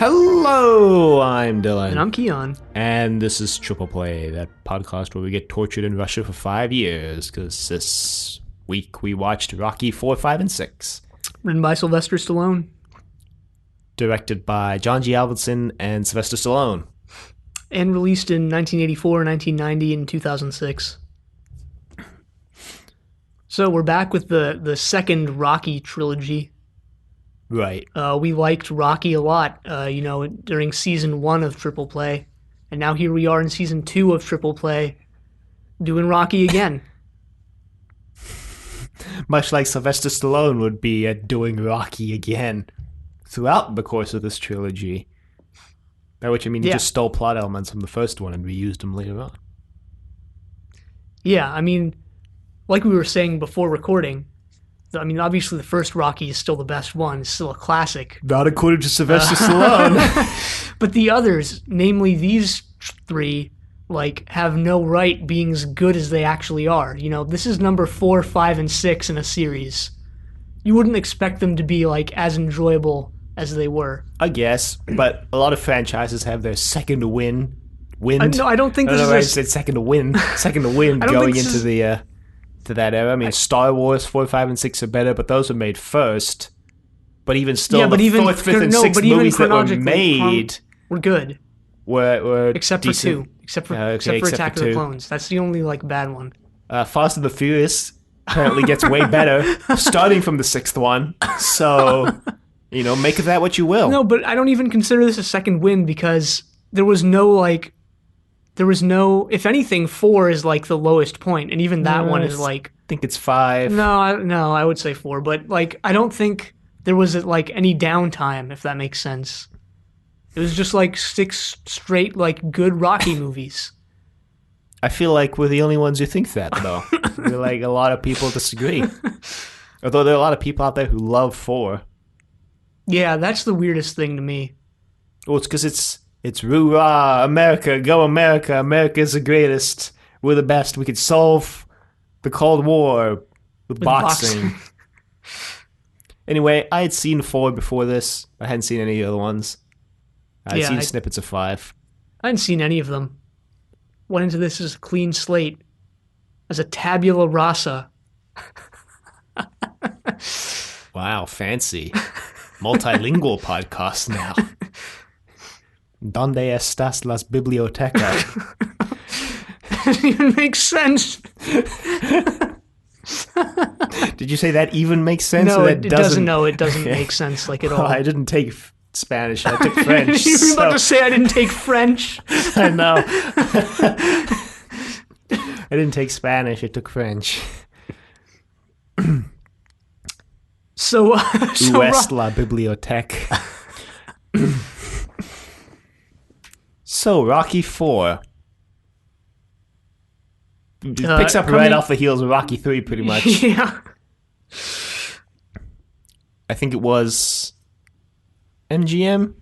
Hello, I'm Dylan. And I'm Keon. And this is Triple Play, that podcast where we get tortured in Russia for 5 years, because this week we watched Rocky 4, 5, and 6. Written by Sylvester Stallone. Directed by John G. Avildsen and Sylvester Stallone. And released in 1984, 1990, and 2006. So we're back with the second Rocky trilogy. Right. We liked Rocky a lot, during season 1 of Triple Play. And now here we are in season 2 of Triple Play, doing Rocky again. Much like Sylvester Stallone would be doing Rocky again throughout the course of this trilogy. By which I mean he just stole plot elements from the first one and reused them later on. Yeah, I mean, like we were saying before recording, I mean, obviously the first Rocky is still the best one. It's still a classic. Not according to Sylvester Stallone. But the others, namely these three, have no right being as good as they actually are. You know, this is number 4, 5, and 6 in a series. You wouldn't expect them to be, as enjoyable as they were. I guess, but a lot of franchises have their second wind. No, I don't think this is... I said second wind going into the... to that era. I mean, Star Wars 4, 5, and 6 are better, but those were made first. But even still, the fourth, fifth, and sixth movies that were made were good. Were except decent. For 2. Except for Attack of the Clones. That's the only bad one. Fast and the Furious apparently gets way better, starting from the 6th one. So, make of that what you will. No, but I don't even consider this a second win because there was no if anything, 4 is the lowest point, and even that one is I think it's 5. No, I would say 4, but I don't think there was any downtime, if that makes sense. It was just 6 straight good Rocky movies. I feel like we're the only ones who think that, though. A lot of people disagree. Although there are a lot of people out there who love 4. Yeah, that's the weirdest thing to me. Well, it's because it's roo-rah, America, go America, America's the greatest, we're the best, we could solve the Cold War with boxing. Anyway, I had seen 4 before this. I hadn't seen any of the other ones. I'd seen snippets of 5. I hadn't seen any of them. Went into this as a clean slate, as a tabula rasa. Wow, fancy. Multilingual podcast now. ¿Dónde estás las bibliotecas? Doesn't even make sense. Did you say that even makes sense? No, it doesn't. No, it doesn't make sense at all. I didn't take Spanish. I took French. You were about to say I didn't take French. I know. I didn't take Spanish. I took French. So Où est la bibliothèque? So, Rocky 4. It picks up right off the heels of Rocky 3, pretty much. Yeah. I think it was MGM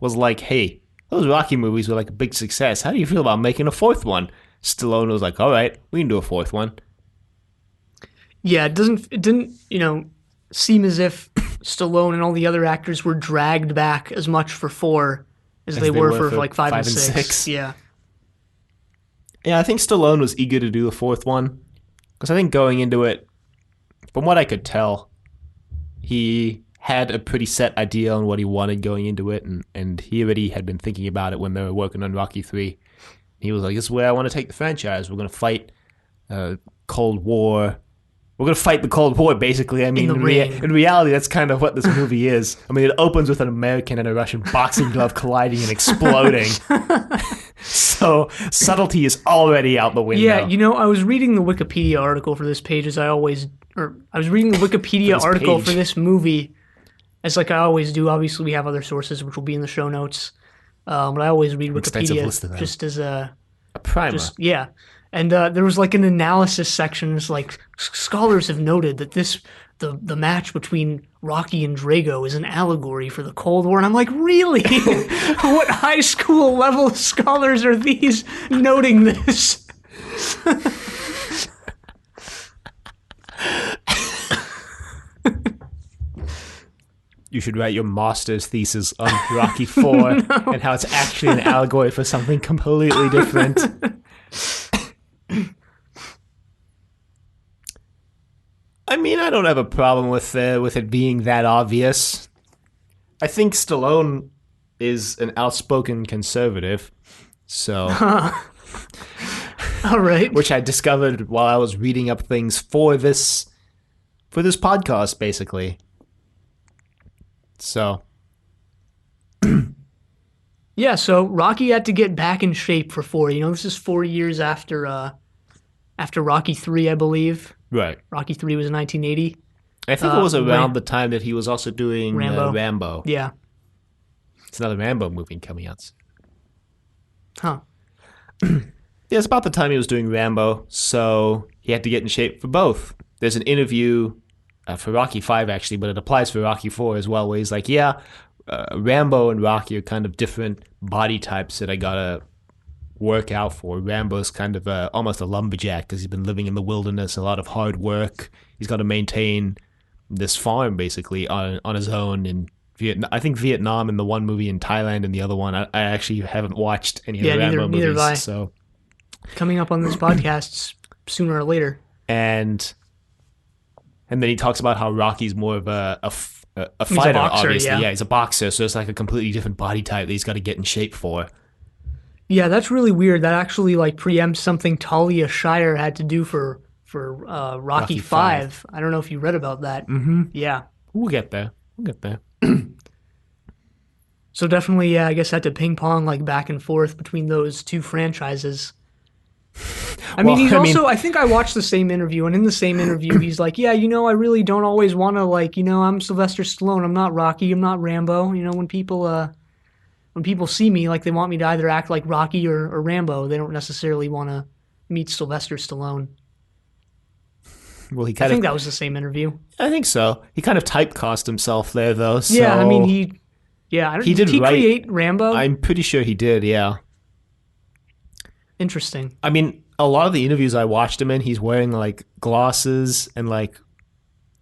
was like, hey, those Rocky movies were a big success. How do you feel about making a 4th one? Stallone was like, all right, we can do a 4th one. Yeah, it didn't, seem as if Stallone and all the other actors were dragged back as much for 4 as they were for 5 and 6. Yeah. Yeah, I think Stallone was eager to do the 4th one. Because I think going into it, from what I could tell, he had a pretty set idea on what he wanted going into it. And he already had been thinking about it when they were working on Rocky 3. He was like, this is where I want to take the franchise. We're going to fight Cold War. We're going to fight the Cold War, basically. I mean, in reality, that's kind of what this movie is. I mean, it opens with an American and a Russian boxing glove colliding and exploding. So, subtlety is already out the window. Yeah, I was reading the Wikipedia article for this page I was reading the Wikipedia article for this movie, as I always do. Obviously, we have other sources, which will be in the show notes. But I always read Wikipedia just as a primer. And there was an analysis section. It's scholars have noted that the match between Rocky and Drago is an allegory for the Cold War. And I'm like, really? What high school level scholars are these noting this? You should write your master's thesis on Rocky 4 and how it's actually an allegory for something completely different. I mean, I don't have a problem with it being that obvious. I think Stallone is an outspoken conservative, so All right. which I discovered while I was reading up things for this podcast, basically. So, Yeah, so Rocky had to get back in shape for 4. You know, this is 4 years after Rocky 3, I believe. right. Rocky 3 was in 1980. I think it was around the time that he was also doing Rambo. Rambo. Yeah. It's another Rambo movie coming out. Huh. Yeah, it's about the time he was doing Rambo, so he had to get in shape for both. There's an interview for Rocky 5, actually, but it applies for Rocky 4 as well, where he's like, yeah, Rambo and Rocky are kind of different body types that I gotta work out for. Rambo's kind of almost a lumberjack because he's been living in the wilderness, a lot of hard work. He's got to maintain this farm, basically, on his own in Vietnam. I think Vietnam in the one movie, in Thailand in the other one. I actually haven't watched any of the Rambo neither movies. have I. So. Coming up on this podcast sooner or later. And then he talks about how Rocky's more of a He's fighter, a boxer, obviously. yeah. He's a boxer, so it's like a completely different body type that he's got to get in shape for. Yeah, that's really weird. That actually like preempts something Talia Shire had to do for Rocky 5. I don't know if you read about that. Mm-hmm. Yeah. We'll get there. So definitely, yeah, I guess had to ping pong like back and forth between those two franchises. I think I watched the same interview, and in the same interview, he's like, yeah, I really don't always want to, like, I'm Sylvester Stallone. I'm not Rocky. I'm not Rambo. When people see me, like, they want me to either act like Rocky or Rambo. They don't necessarily want to meet Sylvester Stallone. Well, I think that was the same interview. I think so. He kind of typecast himself there, though. So yeah, I mean, did he create Rambo? I'm pretty sure he did, yeah. Interesting. I mean, a lot of the interviews I watched him in, he's wearing, like, glasses and, like,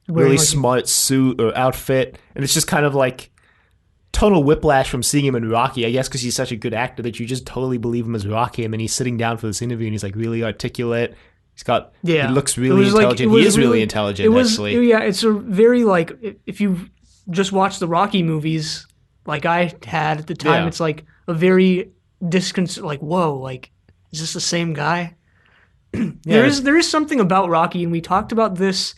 really smart suit or outfit. And it's just kind of, like, total whiplash from seeing him in Rocky, I guess, because he's such a good actor that you just totally believe him as Rocky. And then he's sitting down for this interview and he's, like, really articulate. He looks really intelligent. He is really intelligent, actually. Yeah, it's a very, like, if you just watch the Rocky movies, like I had at the time, it's, like, a very like, whoa, like, is this the same guy? There is something about Rocky, and we talked about this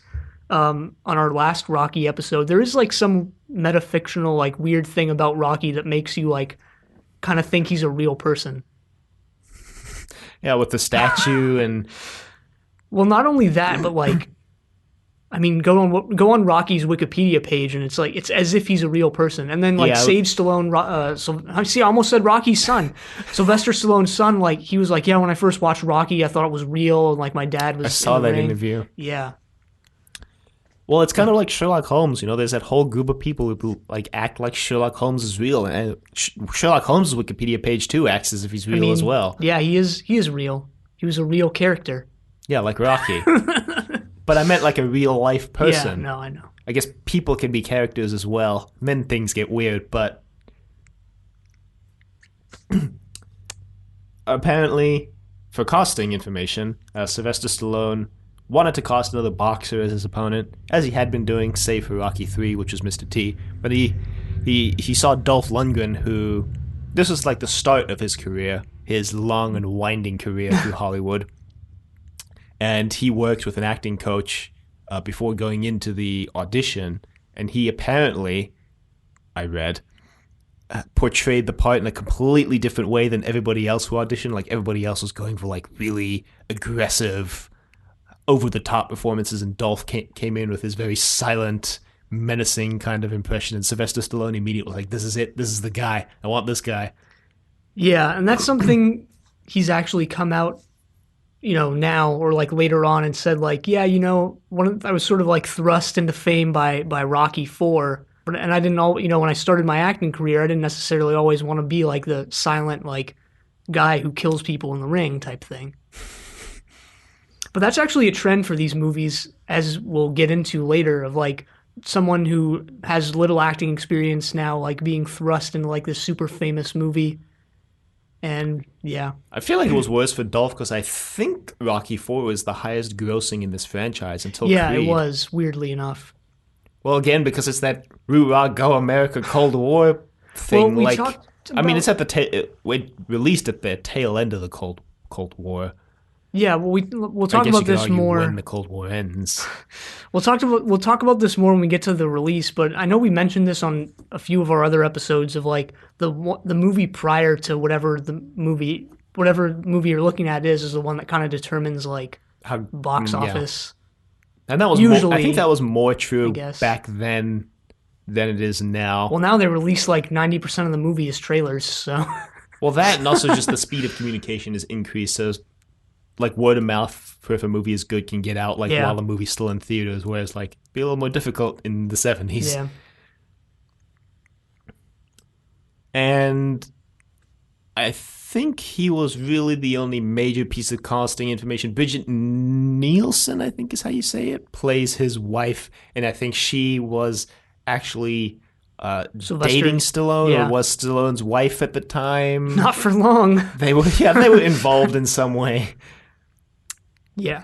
on our last Rocky episode. There is, like, some metafictional, like, weird thing about Rocky that makes you, like, kind of think he's a real person. Yeah, with the statue and... Well, not only that, but, like, I mean, go on Rocky's Wikipedia page, and it's like it's as if he's a real person. And then, like, Sage Stallone, I almost said Rocky's son, Sylvester Stallone's son. Like, he was like, yeah, when I first watched Rocky, I thought it was real, and, like, my dad was. I saw in the that ring. interview. Yeah. Well, it's kind of like Sherlock Holmes. There's that whole group of people who, like, act like Sherlock Holmes is real, and Sherlock Holmes' Wikipedia page too acts as if he's real as well. Yeah, he is real. He was a real character. Yeah, like Rocky. But I meant like a real life person. Yeah, no, I know. I guess people can be characters as well. Then things get weird, but apparently, for costing information, Sylvester Stallone wanted to cast another boxer as his opponent, as he had been doing, save for Rocky 3, which was Mr. T. But he saw Dolph Lundgren, who... This was like the start of his career, his long and winding career through Hollywood. And he worked with an acting coach before going into the audition, and he apparently, I read, portrayed the part in a completely different way than everybody else who auditioned. Like, everybody else was going for, like, really aggressive, over-the-top performances, and Dolph came in with his very silent, menacing kind of impression, and Sylvester Stallone immediately was like, this is it, this is the guy, I want this guy. Yeah, and that's something he's actually come out now or, like, later on and said, like, yeah, I was sort of, like, thrust into fame by Rocky 4, and I didn't when I started my acting career, I didn't necessarily always want to be, like, the silent, like, guy who kills people in the ring type thing. But that's actually a trend for these movies, as we'll get into later, of, like, someone who has little acting experience now, like being thrust into like this super famous movie. And yeah, I feel like it was worse for Dolph because I think Rocky 4 was the highest grossing in this franchise until yeah, it Creed. was weirdly enough. Well, again, because it's that Roo-Rah, Go America Cold War Well, thing. we Like, talked I mean, it's about at it released at the tail end of the Cold War. yeah. Well, we'll I talk guess you about could this argue when more. the Cold War ends. We'll talk about this more when we get to the release. But I know we mentioned this on a few of our other episodes of like the movie prior to whatever movie you're looking at is the one that kind of determines like How? box Yeah, office. and that was more. I think that Usually, was more I true guess. back then than it is Well, now. now they release like 90% of the movie as trailers. So Well, that and also just the speed of communication is increased. So, like word of mouth for if a movie is good can get out like yeah, while the movie's still in theaters, whereas like be a little more difficult in the 70s. yeah. And I think he was really the only major piece of casting information. Bridget Nielsen, I think is how you say it, plays his wife, and I think she was actually dating Sylvester, Stallone or yeah, was Stallone's wife at the time. not for long. They were involved in some way. Yeah,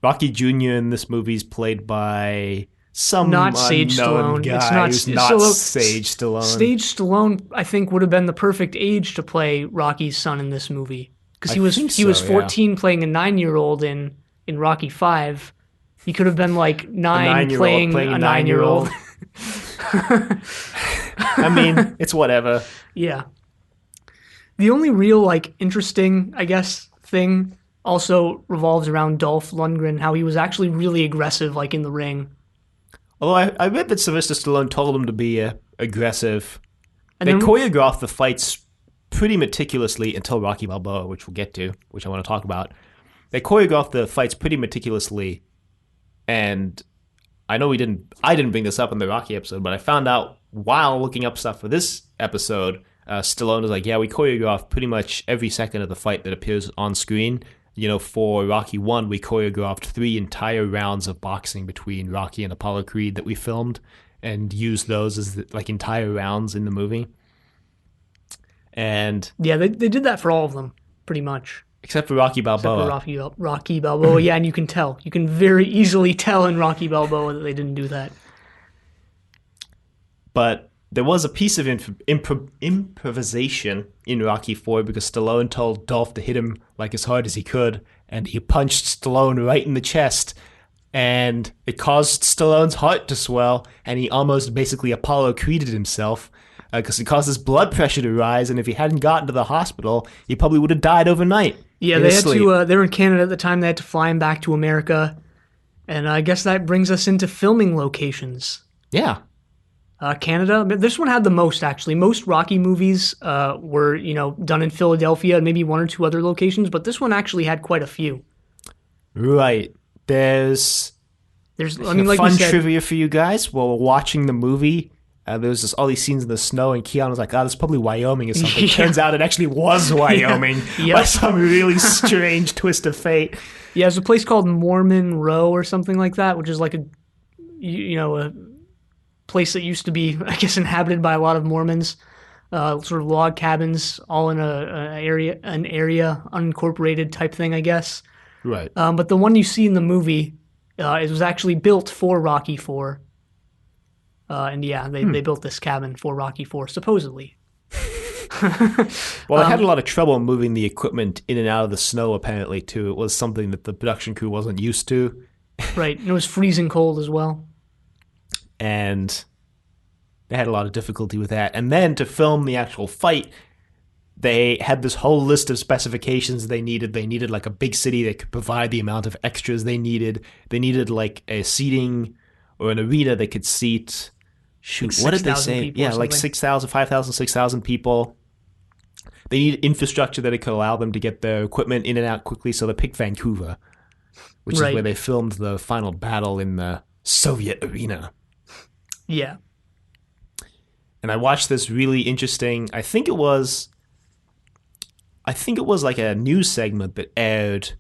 Rocky Jr. in this movie is played by some not Sage unknown Stallone. It's guy not who's not Stallone. Sage Stallone. Stage Stallone, I think, would have been the perfect age to play Rocky's son in this movie because I think he was so, yeah. 14 playing a 9 year old in Rocky 5. He could have been like A 9 9 year old playing playing a a 9 year old. 9 year old. I mean, it's whatever. Yeah. The only real like interesting, I guess, thing also revolves around Dolph Lundgren, how he was actually really aggressive, like in the ring. Although I read that Sylvester Stallone told him to be aggressive. And They then choreographed the fights pretty meticulously until Rocky Balboa, which we'll get to, which I want to talk about. They choreographed the fights pretty meticulously, and I know I didn't bring this up in the Rocky episode, but I found out while looking up stuff for this episode, Stallone was like, yeah, we choreographed pretty much every second of the fight that appears on screen. You know, for Rocky 1, we choreographed 3 entire rounds of boxing between Rocky and Apollo Creed that we filmed and used those as like entire rounds in the movie. And yeah, they did that for all of them, pretty much. except for Rocky Except for Balboa. Rocky Balboa. Yeah, and you can tell. You can very easily tell in Rocky Balboa that they didn't do that. But there was a piece of improvisation in Rocky 4 because Stallone told Dolph to hit him like as hard as he could, and he punched Stallone right in the chest, and it caused Stallone's heart to swell, and he almost basically Apollo Creeded himself because it caused his blood pressure to rise, and if he hadn't gotten to the hospital, he probably would have died overnight. Yeah, in they his had sleep. to. They were in Canada at the time. They had to fly him back to America, and I guess that brings us into filming locations. Yeah. Canada. This one had the most actually. Most Rocky movies were done in Philadelphia and maybe one or two other locations, but this one actually had quite a few. Right. There's I mean, like we fun said, trivia for you guys. While we're watching the movie, there was just all these scenes in the snow, and Keanu was like, "Oh, this is probably Wyoming or something." Yeah. Turns out it actually was Wyoming Yep. by some really strange twist of fate. yeah, there's a place called Mormon Row or something like that, which is like a place that used to be, I guess, inhabited by a lot of Mormons. Sort of log cabins, all in an area unincorporated type thing, I guess. Right. But the one you see in the movie, it was actually built for Rocky IV. And yeah, they built this cabin for Rocky IV, supposedly. Well, they had a lot of trouble moving the equipment in and out of the snow. Apparently, too, it was something that the production crew wasn't used to, Right, and it was freezing cold as well. and they had a lot of difficulty with that. And then to film the actual fight, they had this whole list of specifications they needed. They needed like a big city that could provide the amount of extras they needed. They needed like a seating or an arena that could seat. Shoot, Like what did they 6,000 say? people or Yeah, like something. 6,000, 5,000, 6,000 people. They needed infrastructure that it could allow them to get their equipment in and out quickly. So they picked Vancouver, which is Right. where they filmed the final battle in the Soviet arena. Yeah. And I watched this really interesting. I think it was like a news segment that aired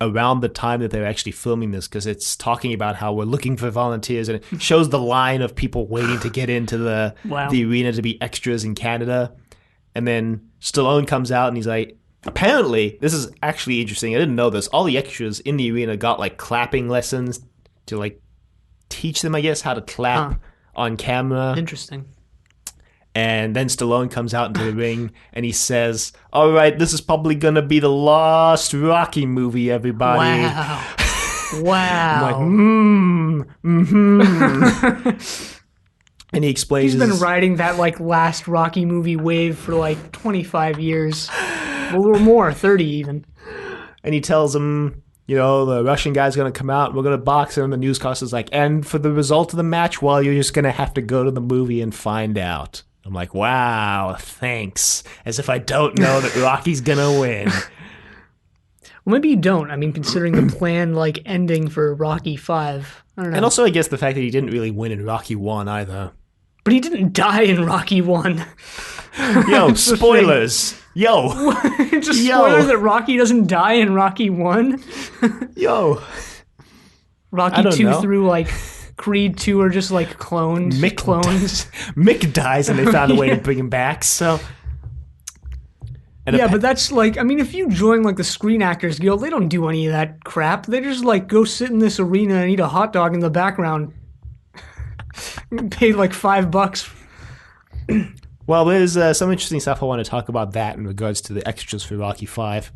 around the time that they're actually filming this, because it's talking about how we're looking for volunteers, and it shows the line of people waiting to get into the arena to be extras in Canada. And then Stallone comes out and he's like, apparently, this is actually interesting. I didn't know this. All the extras in the arena got like clapping lessons to like teach them, I guess, how to clap on camera. Interesting. And then Stallone comes out into the ring and he says, all right, this is probably going to be the last Rocky movie, everybody. Wow. Wow. I'm like, And he explains... He's been riding that, like, last Rocky movie wave for, like, 25 years. A little more, 30 even. And he tells him, you know, the Russian guy's going to come out, we're going to box him. The newscaster's like, and for the result of the match, well, you're just going to have to go to the movie and find out. I'm like, wow, thanks. As if I don't know that Rocky's going to win. Well, maybe you don't. I mean, considering the planned, like, ending for Rocky 5. I don't know. And also, I guess the fact that he didn't really win in Rocky 1 either. But he didn't die in Rocky 1. Yo, spoilers. Yo. Just spoilers that Rocky doesn't die in Rocky 1? Yo. Rocky 2 through, like, Creed 2 are just, like, clones. Clones. Mick dies and they found a way to bring him back, so... Yeah, but that's like, I mean, if you join like the Screen Actors Guild, they don't do any of that crap. They just like go sit in this arena and eat a hot dog in the background. Paid like $5. Well, there's some interesting stuff I want to talk about that in regards to the extras for Rocky 5.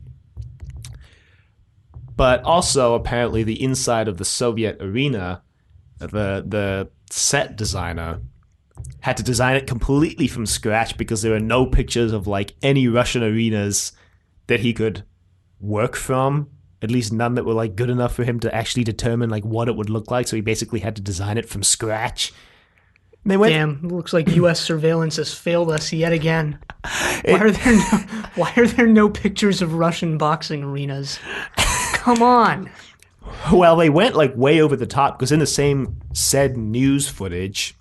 But also, apparently, the inside of the Soviet arena, the set designer had to design it completely from scratch because there are no pictures of like any Russian arenas that he could work from. At least none that were like good enough for him to actually determine like what it would look like. So he basically had to design it from scratch. And they went, damn, looks like U.S. surveillance has failed us yet again. Why are there no pictures of Russian boxing arenas? Come on. Well, they went like way over the top because in the same said news footage,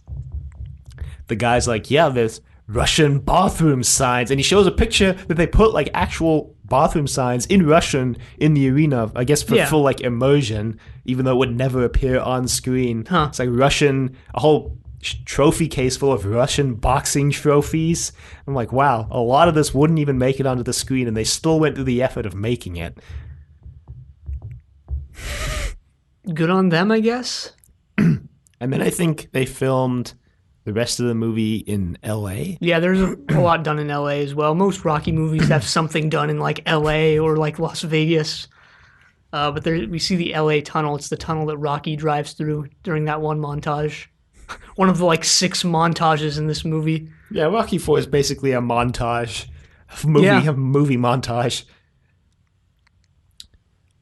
the guy's like, yeah, there's Russian bathroom signs. And he shows a picture that they put like actual bathroom signs in Russian in the arena, I guess for full like immersion, even though it would never appear on screen. It's like Russian, a whole trophy case full of Russian boxing trophies. I'm like, wow, a lot of this wouldn't even make it onto the screen and they still went through the effort of making it. Good on them, I guess. And then I think they filmed the rest of the movie in L.A.? Yeah, there's a lot done in L.A. as well. Most Rocky movies have something done in, like, L.A. or, like, Las Vegas. But we see the L.A. tunnel. It's the tunnel that Rocky drives through during that one montage. One of the, like, 6 montages in this movie. Yeah, Rocky 4 is basically a montage. A movie montage.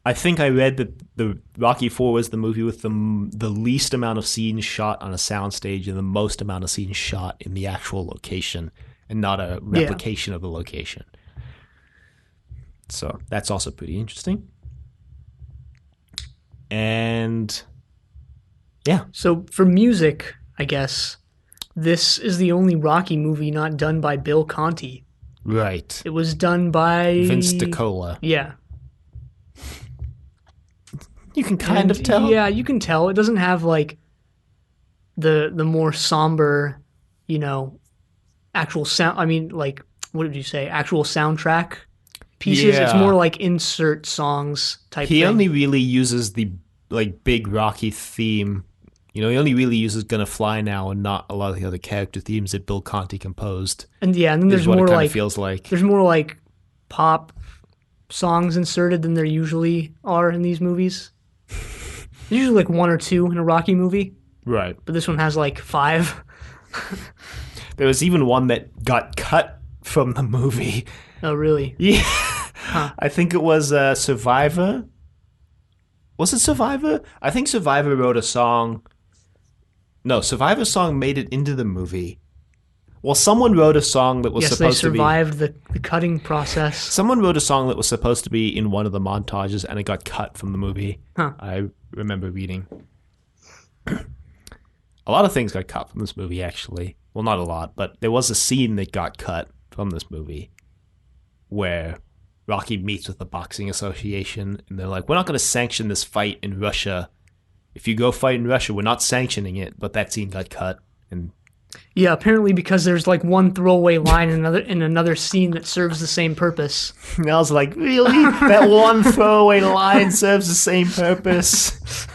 I think I read that the Rocky 4 was the movie with the least amount of scenes shot on a soundstage and the most amount of scenes shot in the actual location and not a replication of the location. So that's also pretty interesting. And yeah. So for music, I guess, this is the only Rocky movie not done by Bill Conti. Right. It was done by... Vince DiCola. Yeah. You can kind of tell. Yeah, you can tell. It doesn't have, like, the more somber, you know, actual sound. I mean, like, what did you say? Actual soundtrack pieces? Yeah. It's more like insert songs type thing. He only really uses the, like, big Rocky theme. You know, he only really uses Gonna Fly Now and not a lot of the other character themes that Bill Conti composed. And yeah, and then there's more like... feels like. There's more, like, pop songs inserted than there usually are in these movies. There's usually like 1 or 2 in a Rocky movie. Right. But this one has like 5. There was even one that got cut from the movie. Oh, really? Yeah. Huh. I think it was Survivor. Was it Survivor? I think Survivor wrote a song. No, Survivor's song made it into the movie. Well, someone wrote a song that was supposed to be... Yes, they survived the cutting process. Someone wrote a song that was supposed to be in one of the montages, and it got cut from the movie. Huh. I remember reading. A lot of things got cut from this movie, actually. Well, not a lot, but there was a scene that got cut from this movie where Rocky meets with the boxing association, and they're like, "We're not going to sanction this fight in Russia. If you go fight in Russia, we're not sanctioning it." But that scene got cut, and Yeah, apparently because there's like one throwaway line in another scene that serves the same purpose. I was like, "Really? That one throwaway line serves the same purpose?"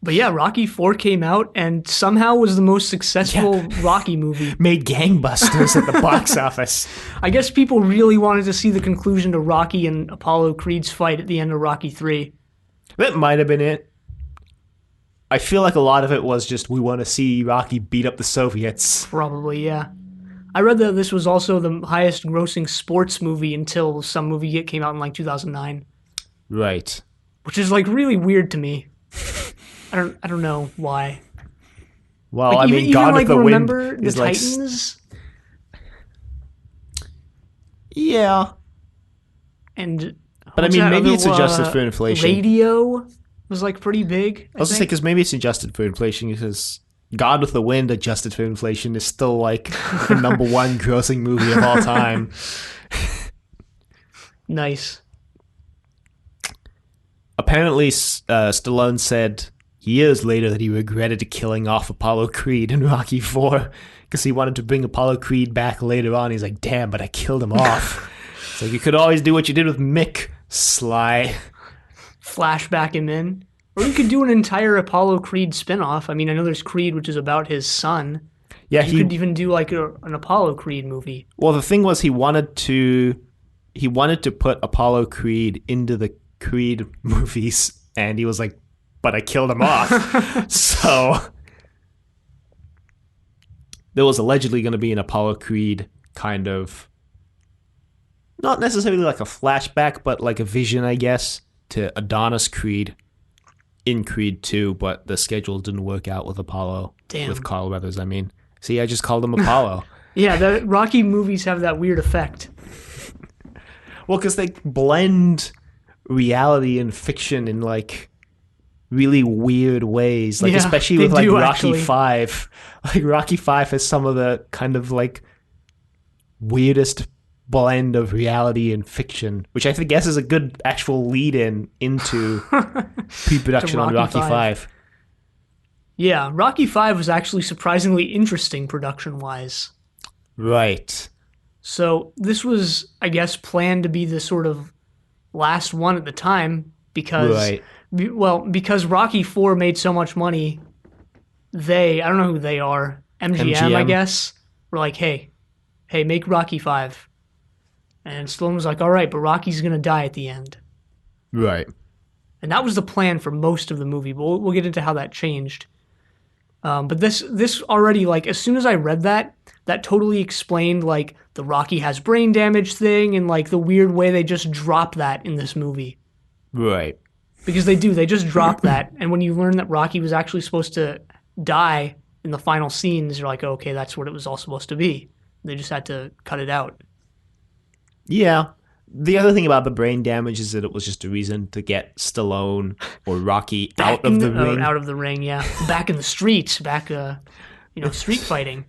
But yeah, Rocky IV came out and somehow was the most successful Rocky movie. Made gangbusters at the box office. I guess people really wanted to see the conclusion to Rocky and Apollo Creed's fight at the end of Rocky III. That might have been it. I feel like a lot of it was just we want to see Rocky beat up the Soviets. Probably, yeah. I read that this was also the highest grossing sports movie until some movie came out in like 2009. Right. Which is like really weird to me. I don't know why. Well, like, I mean, Gone with the Wind the is Titans? Yeah. And but I mean, maybe it's adjusted for inflation. Radio was like pretty big. I was gonna say because maybe it's adjusted for inflation because God with the Wind adjusted for inflation is still like the number one grossing movie of all time. Nice. Apparently, Stallone said years later that he regretted killing off Apollo Creed in Rocky IV because he wanted to bring Apollo Creed back later on. He's like, damn, but I killed him off. It's like, you could always do what you did with Mick, Sly. Flashback him in. Or you could do an entire Apollo Creed spinoff. I mean, I know there's Creed, which is about his son. Yeah, you could even do like an Apollo Creed movie. Well, the thing was he wanted to put Apollo Creed into the Creed movies, and he was like, but I killed him off. So there was allegedly going to be an Apollo Creed kind of, not necessarily like a flashback, but like a vision, I guess, to Adonis Creed in Creed 2, but the schedule didn't work out with Apollo. Damn. With Carl Weathers, I mean. See, I just called him Apollo. Yeah, the Rocky movies have that weird effect. Well, because they blend reality and fiction in like really weird ways, like especially with like Rocky V. Like Rocky V has some of the kind of like weirdest blend of reality and fiction, which I think guess is a good actual lead-in into pre-production on Rocky V. Yeah, Rocky V was actually surprisingly interesting production-wise. Right. So this was, I guess, planned to be the sort of last one at the time because, because Rocky IV made so much money. I don't know who they are, MGM, I guess, were like, hey, make Rocky V. And Stallone was like, all right, but Rocky's going to die at the end. Right. And that was the plan for most of the movie, but we'll get into how that changed. But this already, like, as soon as I read that totally explained, like, the Rocky has brain damage thing and, like, the weird way they just drop that in this movie. Right. Because they just drop that. And when you learn that Rocky was actually supposed to die in the final scenes, you're like, oh, okay, that's what it was all supposed to be. They just had to cut it out. Yeah. The other thing about the brain damage is that it was just a reason to get Stallone or Rocky out of the ring. Out of the ring, yeah. Back in the streets, street fighting.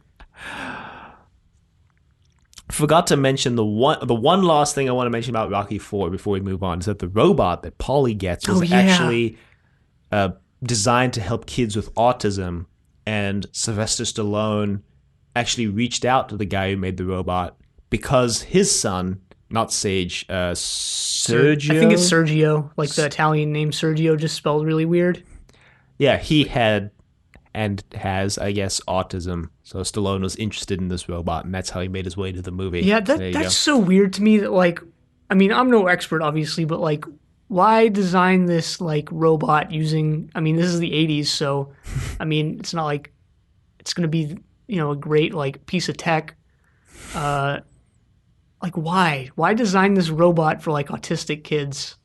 Forgot to mention the one last thing I want to mention about Rocky IV before we move on is that the robot that Paulie gets was actually designed to help kids with autism, and Sylvester Stallone actually reached out to the guy who made the robot because his son, not Sage, Sergio? I think it's Sergio, like the Italian name Sergio, just spelled really weird. Yeah, he had and has, I guess, autism. So Stallone was interested in this robot, and that's how he made his way to the movie. Yeah, that's so weird to me that, like, I mean, I'm no expert, obviously, but, like, why design this, like, robot using, I mean, this is the 80s, so, I mean, it's not like it's going to be, a great, like, piece of tech. Like, why? Why design this robot for, like, autistic kids?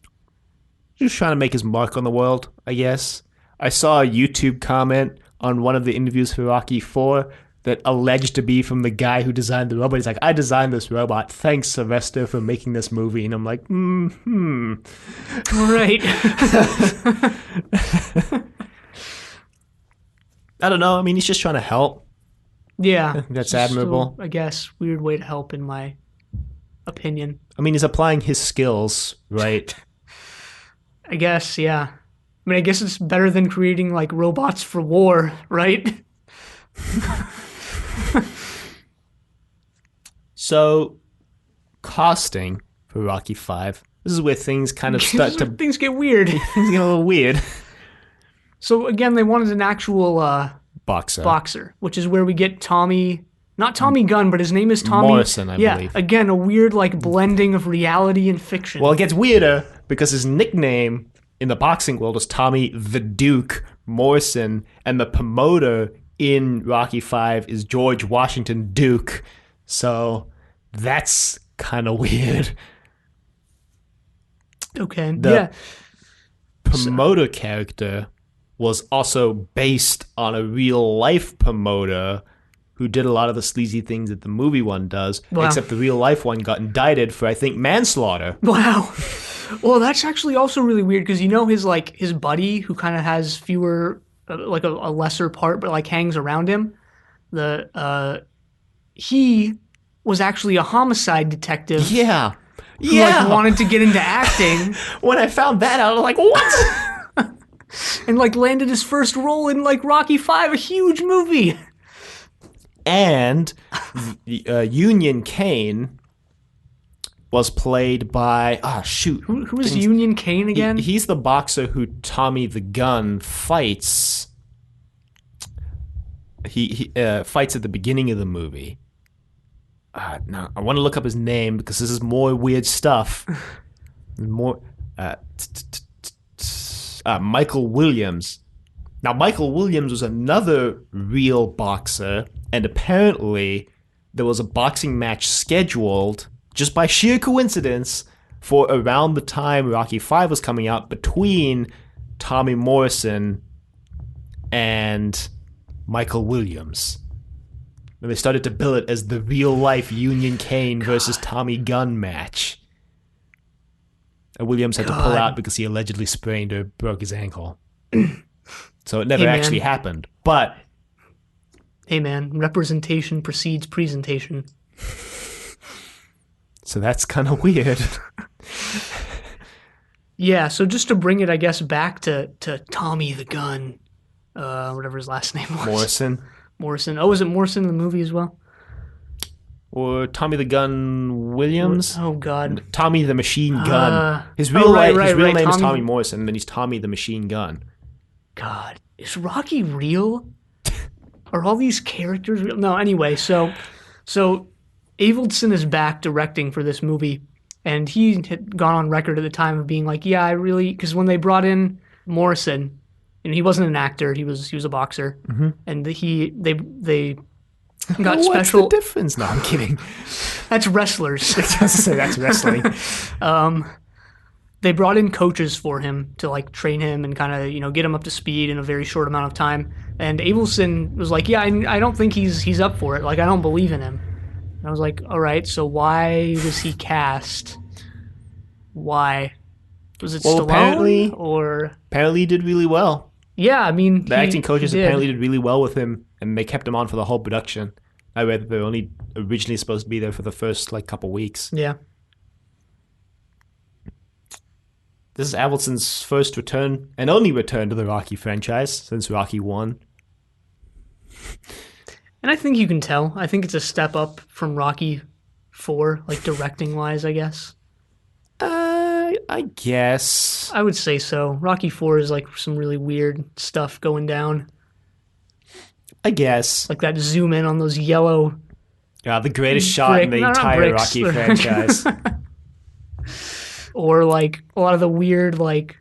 Just trying to make his mark on the world, I guess. I saw a YouTube comment on one of the interviews for Rocky IV that alleged to be from the guy who designed the robot. He's like, I designed this robot. Thanks, Sylvester, for making this movie. And I'm like, Right. I don't know. I mean, he's just trying to help. Yeah. That's admirable. Still, I guess, weird way to help in my opinion. I mean, he's applying his skills, right? I guess, yeah. I mean, I guess it's better than creating like robots for war, right? So, casting for Rocky 5. This is where things kind of start to Things get weird. things get a little weird. So again, they wanted an actual Boxer. boxer, which is where we get Tommy, not Tommy Gunn, but his name is Tommy Morrison, I believe. Again, a weird like blending of reality and fiction. Well, it gets weirder because his nickname in the boxing world is Tommy the Duke Morrison, and the promoter in Rocky 5 is George Washington Duke. So that's kind of weird. Okay. The promoter character was also based on a real life promoter who did a lot of the sleazy things that the movie one does, Wow. except the real life one got indicted for, I think, manslaughter. Wow. Well, that's actually also really weird because his buddy who kind of has fewer like a lesser part but like hangs around him. He was actually a homicide detective. Yeah. Who like wanted to get into acting When I found that out, I was like, what? and like landed his first role in like Rocky 5, a huge movie. And Union Kane was played by Who was Union Kane again? He's the boxer who Tommy the Gun fights. He fights at the beginning of the movie. Now I want to look up his name because this is more weird stuff. Michael Williams. Now, Michael Williams was another real boxer, and apparently there was a boxing match scheduled, just by sheer coincidence, for around the time Rocky V was coming out between Tommy Morrison and Michael Williams. And they started to bill it as the real-life Union Kane versus Tommy Gunn match. And Williams had to pull out because he allegedly sprained or broke his ankle. So it never actually happened. But hey man, representation precedes presentation. So that's kind of weird. Yeah, so just to bring it, I guess, back to Tommy the Gun, whatever his last name was. Morrison. Oh, was it Morrison in the movie as well? Or Tommy the Gun Williams? Oh, God. Tommy the Machine Gun. His real name is Tommy Morrison, and then he's Tommy the Machine Gun. God, is Rocky real? Are all these characters real? No, anyway, so Avildsen is back directing for this movie, and he had gone on record at the time of being like, yeah, I really, because when they brought in Morrison, and he wasn't an actor, he was a boxer, and they got What's special. What's the difference? No, I'm kidding. That's wrestlers. That's wrestling. They brought in coaches for him to like train him and kind of get him up to speed in a very short amount of time. And Avildsen was like, "Yeah, I don't think he's up for it. Like, I don't believe in him." And I was like, "All right, so why was he cast? Why was it Stallone apparently he did really well. Yeah, I mean, the acting coaches apparently did really well with him, and they kept him on for the whole production. I read that they were only originally supposed to be there for the first couple weeks. Yeah. This is Avildsen's first return and only return to the Rocky franchise since Rocky 1. And I think you can tell. I think it's a step up from Rocky 4, like directing wise, I guess. I guess. I would say so. Rocky 4 is like some really weird stuff going down. I guess. Like that zoom in on those yellow. Yeah, the greatest shot in the entire Rocky franchise. Or like a lot of the weird, like,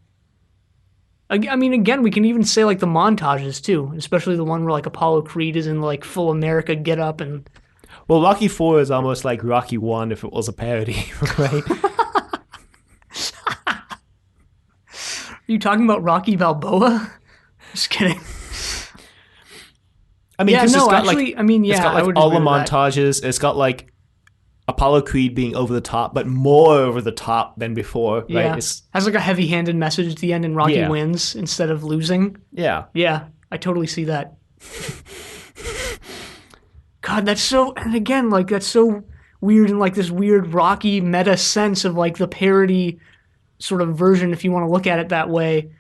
I mean, again, we can even say like the montages too, especially the one where like Apollo Creed is in like full America get up and. Well, Rocky 4 is almost like Rocky 1 if it was a parody, right? Are you talking about Rocky Balboa? Just kidding. I mean, yeah, no, it's got actually, I mean, yeah, it's got like all the montages. It's got like Apollo Creed being over the top, but more over the top than before, yeah. right? It has like a heavy-handed message at the end, and Rocky wins instead of losing. Yeah. Yeah, I totally see that. God, that's so, and again, like, that's so weird in like this weird Rocky meta sense of like the parody sort of version, if you want to look at it that way,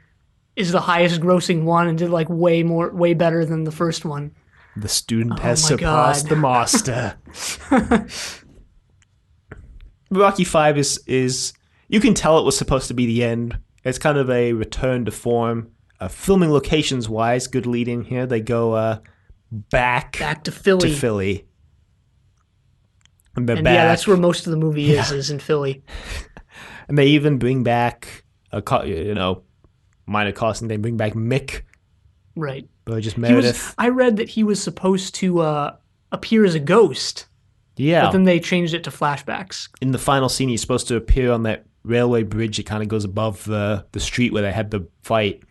is the highest grossing one and did like way better than the first one. The student Oh has my surpassed God. the master. Rocky Five is you can tell it was supposed to be the end. It's kind of a return to form. Filming locations wise, good leading here. They go back to Philly. And they're And back. yeah, that's where most of the movie is in Philly. And they even bring back minor casting. They bring back Mick Right. Burgess Meredith. I read that he was supposed to appear as a ghost, Yeah. but then they changed it to flashbacks. In the final scene, he's supposed to appear on that railway bridge that kind of goes above the street where they had the fight.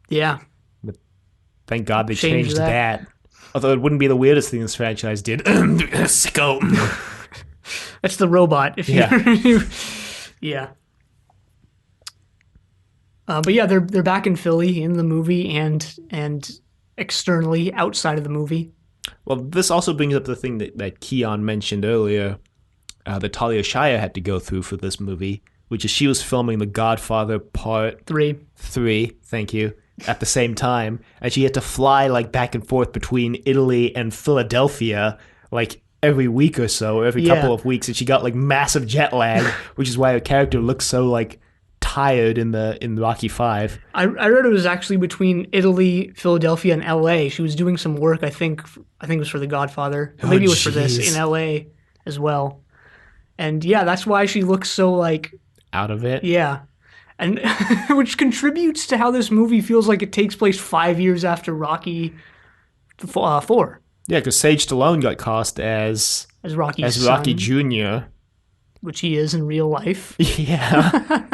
Yeah. Thank God they changed that. Although it wouldn't be the weirdest thing this franchise did. Sicko. That's the robot. If you, yeah. But yeah, they're back in Philly in the movie and externally outside of the movie. Well, this also brings up the thing that Keon mentioned earlier, that Talia Shire had to go through for this movie, which is she was filming The Godfather Part 3. Thank you, at the same time, and she had to fly like back and forth between Italy and Philadelphia like every week or so, every couple of weeks, and she got like massive jet lag, which is why her character looks so like tired in Rocky 5. I read it was actually between Italy, Philadelphia, and L.A. She was doing some work. I think it was for The Godfather. Or maybe it was for this in L.A. as well. And yeah, that's why she looks so like out of it. Yeah, and which contributes to how this movie feels like it takes place 5 years after Rocky 4. Yeah, because Sage Stallone got cast as Rocky's son, Rocky Jr., which he is in real life. Yeah.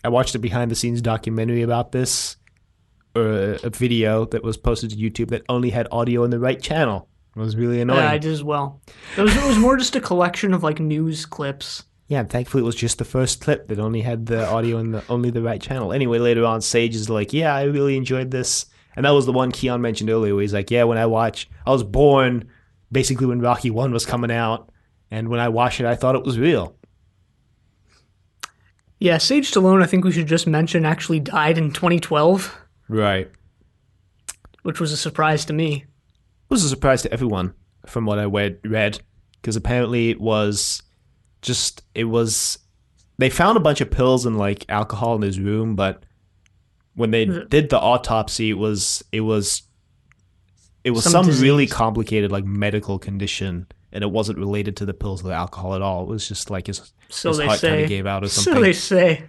I watched a behind-the-scenes documentary about this, or a video that was posted to YouTube that only had audio in the right channel. It was really annoying. Yeah, I did as well. It was more just a collection of like news clips. Yeah, and thankfully it was just the first clip that only had the audio in only the right channel. Anyway, later on, Sage is like, yeah, I really enjoyed this. And that was the one Keon mentioned earlier where he's like, yeah, I was born basically when Rocky 1 was coming out, and when I watched it, I thought it was real. Yeah, Sage Stallone, I think we should just mention, actually died in 2012. Right. Which was a surprise to me. It was a surprise to everyone from what I read, because apparently they found a bunch of pills and like alcohol in his room, but when they did the autopsy, it was some really complicated like medical condition, and it wasn't related to the pills or the alcohol at all. It was just like his heart kind of gave out or something. So they say.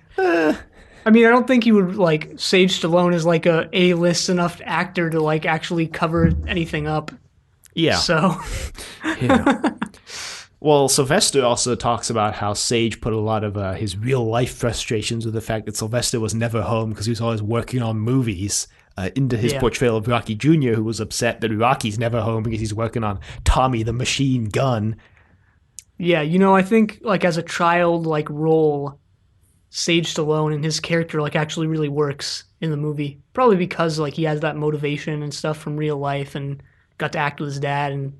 I mean, I don't think he would like Sage Stallone is like a A-list enough actor to like actually cover anything up. Yeah. So. Yeah. Well, Sylvester also talks about how Sage put a lot of his real life frustrations with the fact that Sylvester was never home because he was always working on movies into his portrayal of Rocky Jr., who was upset that Rocky's never home because he's working on Tommy the Machine Gun. Yeah, I think like as a child like role, Sage Stallone and his character like actually really works in the movie. Probably because like he has that motivation and stuff from real life and got to act with his dad and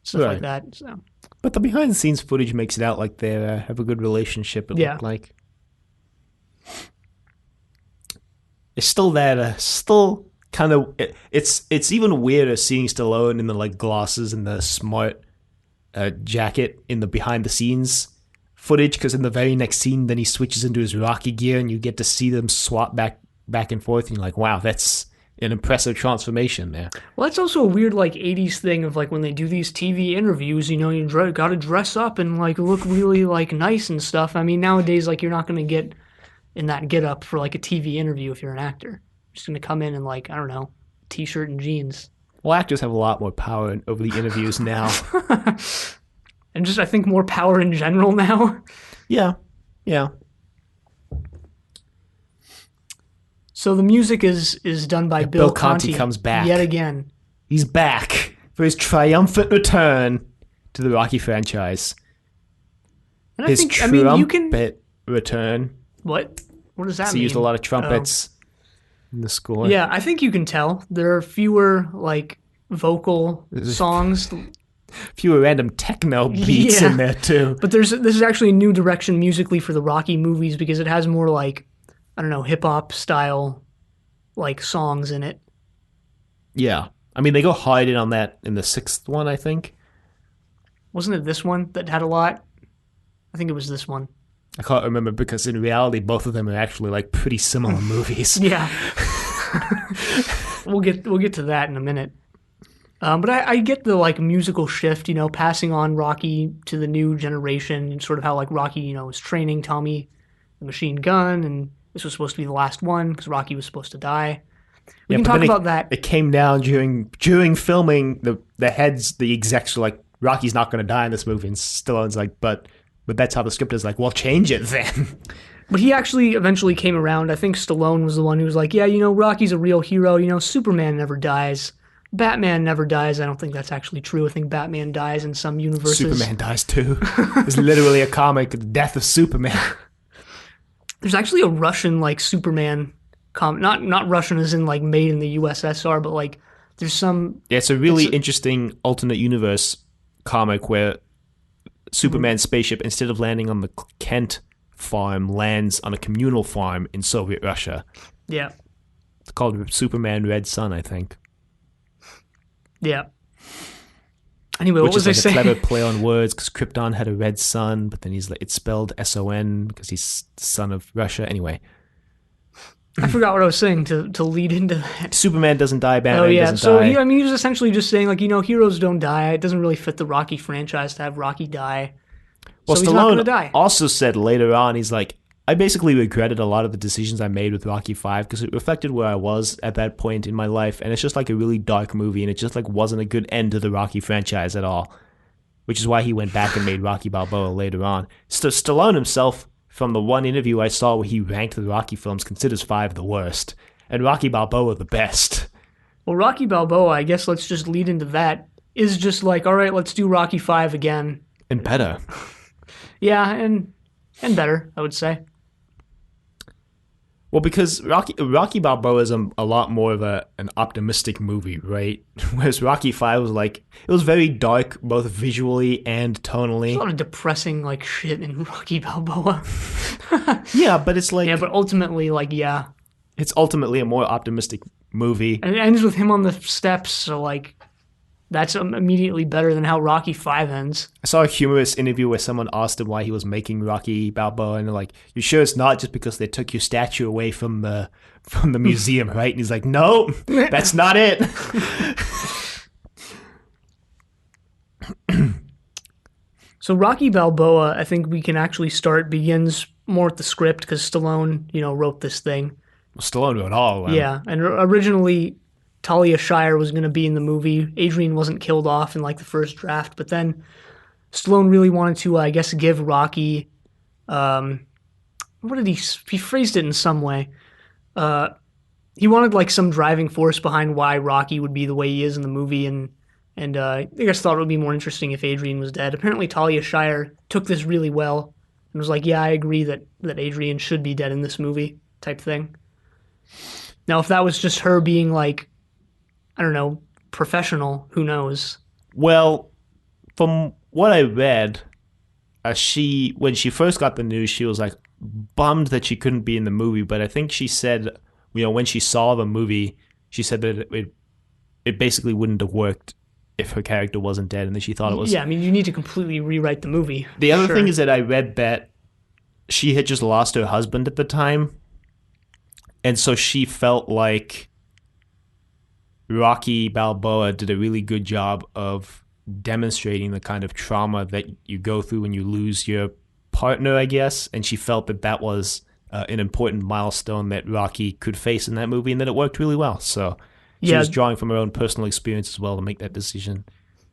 stuff like that. So. But the behind the scenes footage makes it out like they have a good relationship. It looked like. It's still still kind of. It's even weirder seeing Stallone in the like glasses and the smart jacket in the behind the scenes footage, because in the very next scene, then he switches into his Rocky gear, and you get to see them swap back and forth, and you're like, wow, that's an impressive transformation there. Well, that's also a weird like 80s thing of like when they do these TV interviews, you got to dress up and like look really like nice and stuff. I mean, nowadays like you're not going to get in that get up for like a TV interview if you're an actor. You're just going to come in and like, I don't know, t-shirt and jeans. Well, actors have a lot more power over the interviews now. And just I think more power in general now. Yeah. So the music is done by Bill Conti. Conti comes back yet again. He's back for his triumphant return to the Rocky franchise. And I mean, you can return. What? What does that mean? He used a lot of trumpets in the score. Yeah, I think you can tell there are fewer like vocal There's songs. a few random techno beats in Yeah. there too. But this is actually a new direction musically for the Rocky movies because it has more like, I don't know, hip hop style like songs in it. Yeah. I mean, they go hard in on that in the sixth one, I think. Wasn't it this one that had a lot? I think it was this one. I can't remember because in reality, both of them are actually like pretty similar movies. Yeah. we'll get to that in a minute. But I get the like musical shift, passing on Rocky to the new generation and sort of how like Rocky, was training Tommy the machine gun, and this was supposed to be the last one because Rocky was supposed to die. We Yeah, can but talk then about that. it came down during filming. The execs were like, Rocky's not going to die in this movie, and Stallone's like, but that's how the script is. Like, well, change it then. But he actually eventually came around. I think Stallone was the one who was like, yeah, Rocky's a real hero. Superman never dies. Batman never dies. I don't think that's actually true. I think Batman dies in some universes. Superman dies too. There's literally a comic, The Death of Superman. There's actually a Russian like Superman comic, not Russian as in like made in the USSR, but like there's some. Yeah, it's a really interesting alternate universe comic where Superman's spaceship, instead of landing on the Kent farm, lands on a communal farm in Soviet Russia. Yeah. It's called Superman Red Sun, I think. Yeah. Anyway, what Which was is I like a saying? clever play on words because Krypton had a red sun, but then it's spelled S-O-N because he's the son of Russia. Anyway, I forgot what I was saying to lead into that. Superman doesn't die, Oh Batman yeah, doesn't so die. he was essentially just saying like heroes don't die. It doesn't really fit the Rocky franchise to have Rocky die. Well, So he's not going to Stallone die. also said later on, he's like, I basically regretted a lot of the decisions I made with Rocky 5 because it reflected where I was at that point in my life, and it's just like a really dark movie, and it just like wasn't a good end to the Rocky franchise at all, which is why he went back and made Rocky Balboa later on. Stallone himself, from the one interview I saw where he ranked the Rocky films, considers 5 the worst, and Rocky Balboa the best. Well, Rocky Balboa, I guess let's just lead into that, is just like, all right, let's do Rocky 5 again. And better. Yeah, and better, I would say. Well, because Rocky Balboa is a lot more of an optimistic movie, right? Whereas Rocky 5 was like, it was very dark, both visually and tonally. There's a lot of depressing like shit in Rocky Balboa. Yeah, but it's like, Yeah, but ultimately, like, yeah. it's ultimately a more optimistic movie. And it ends with him on the steps, so like that's immediately better than how Rocky 5 ends. I saw a humorous interview where someone asked him why he was making Rocky Balboa, and they're like, "You sure it's not just because they took your statue away from the museum, right?" And he's like, "No, that's not it." So Rocky Balboa, I think we can actually begins more with the script because Stallone, wrote this thing. Stallone wrote all of them. Yeah, and originally Talia Shire was going to be in the movie. Adrian wasn't killed off in like the first draft, but then Stallone really wanted to, I guess, give Rocky. What did he phrased it in some way? He wanted like some driving force behind why Rocky would be the way he is in the movie, and I guess thought it would be more interesting if Adrian was dead. Apparently, Talia Shire took this really well and was like, "Yeah, I agree that Adrian should be dead in this movie," type thing. Now, if that was just her being like, I don't know, professional, who knows? Well, from what I read, when she first got the news, she was like bummed that she couldn't be in the movie. But I think she said, when she saw the movie, she said that it basically wouldn't have worked if her character wasn't dead, and that she thought it was. Yeah, I mean, you need to completely rewrite the movie. The other Sure. thing is that I read that she had just lost her husband at the time, and so she felt like Rocky Balboa did a really good job of demonstrating the kind of trauma that you go through when you lose your partner, I guess, and she felt that that was an important milestone that Rocky could face in that movie, and that it worked really well. So she was drawing from her own personal experience as well to make that decision.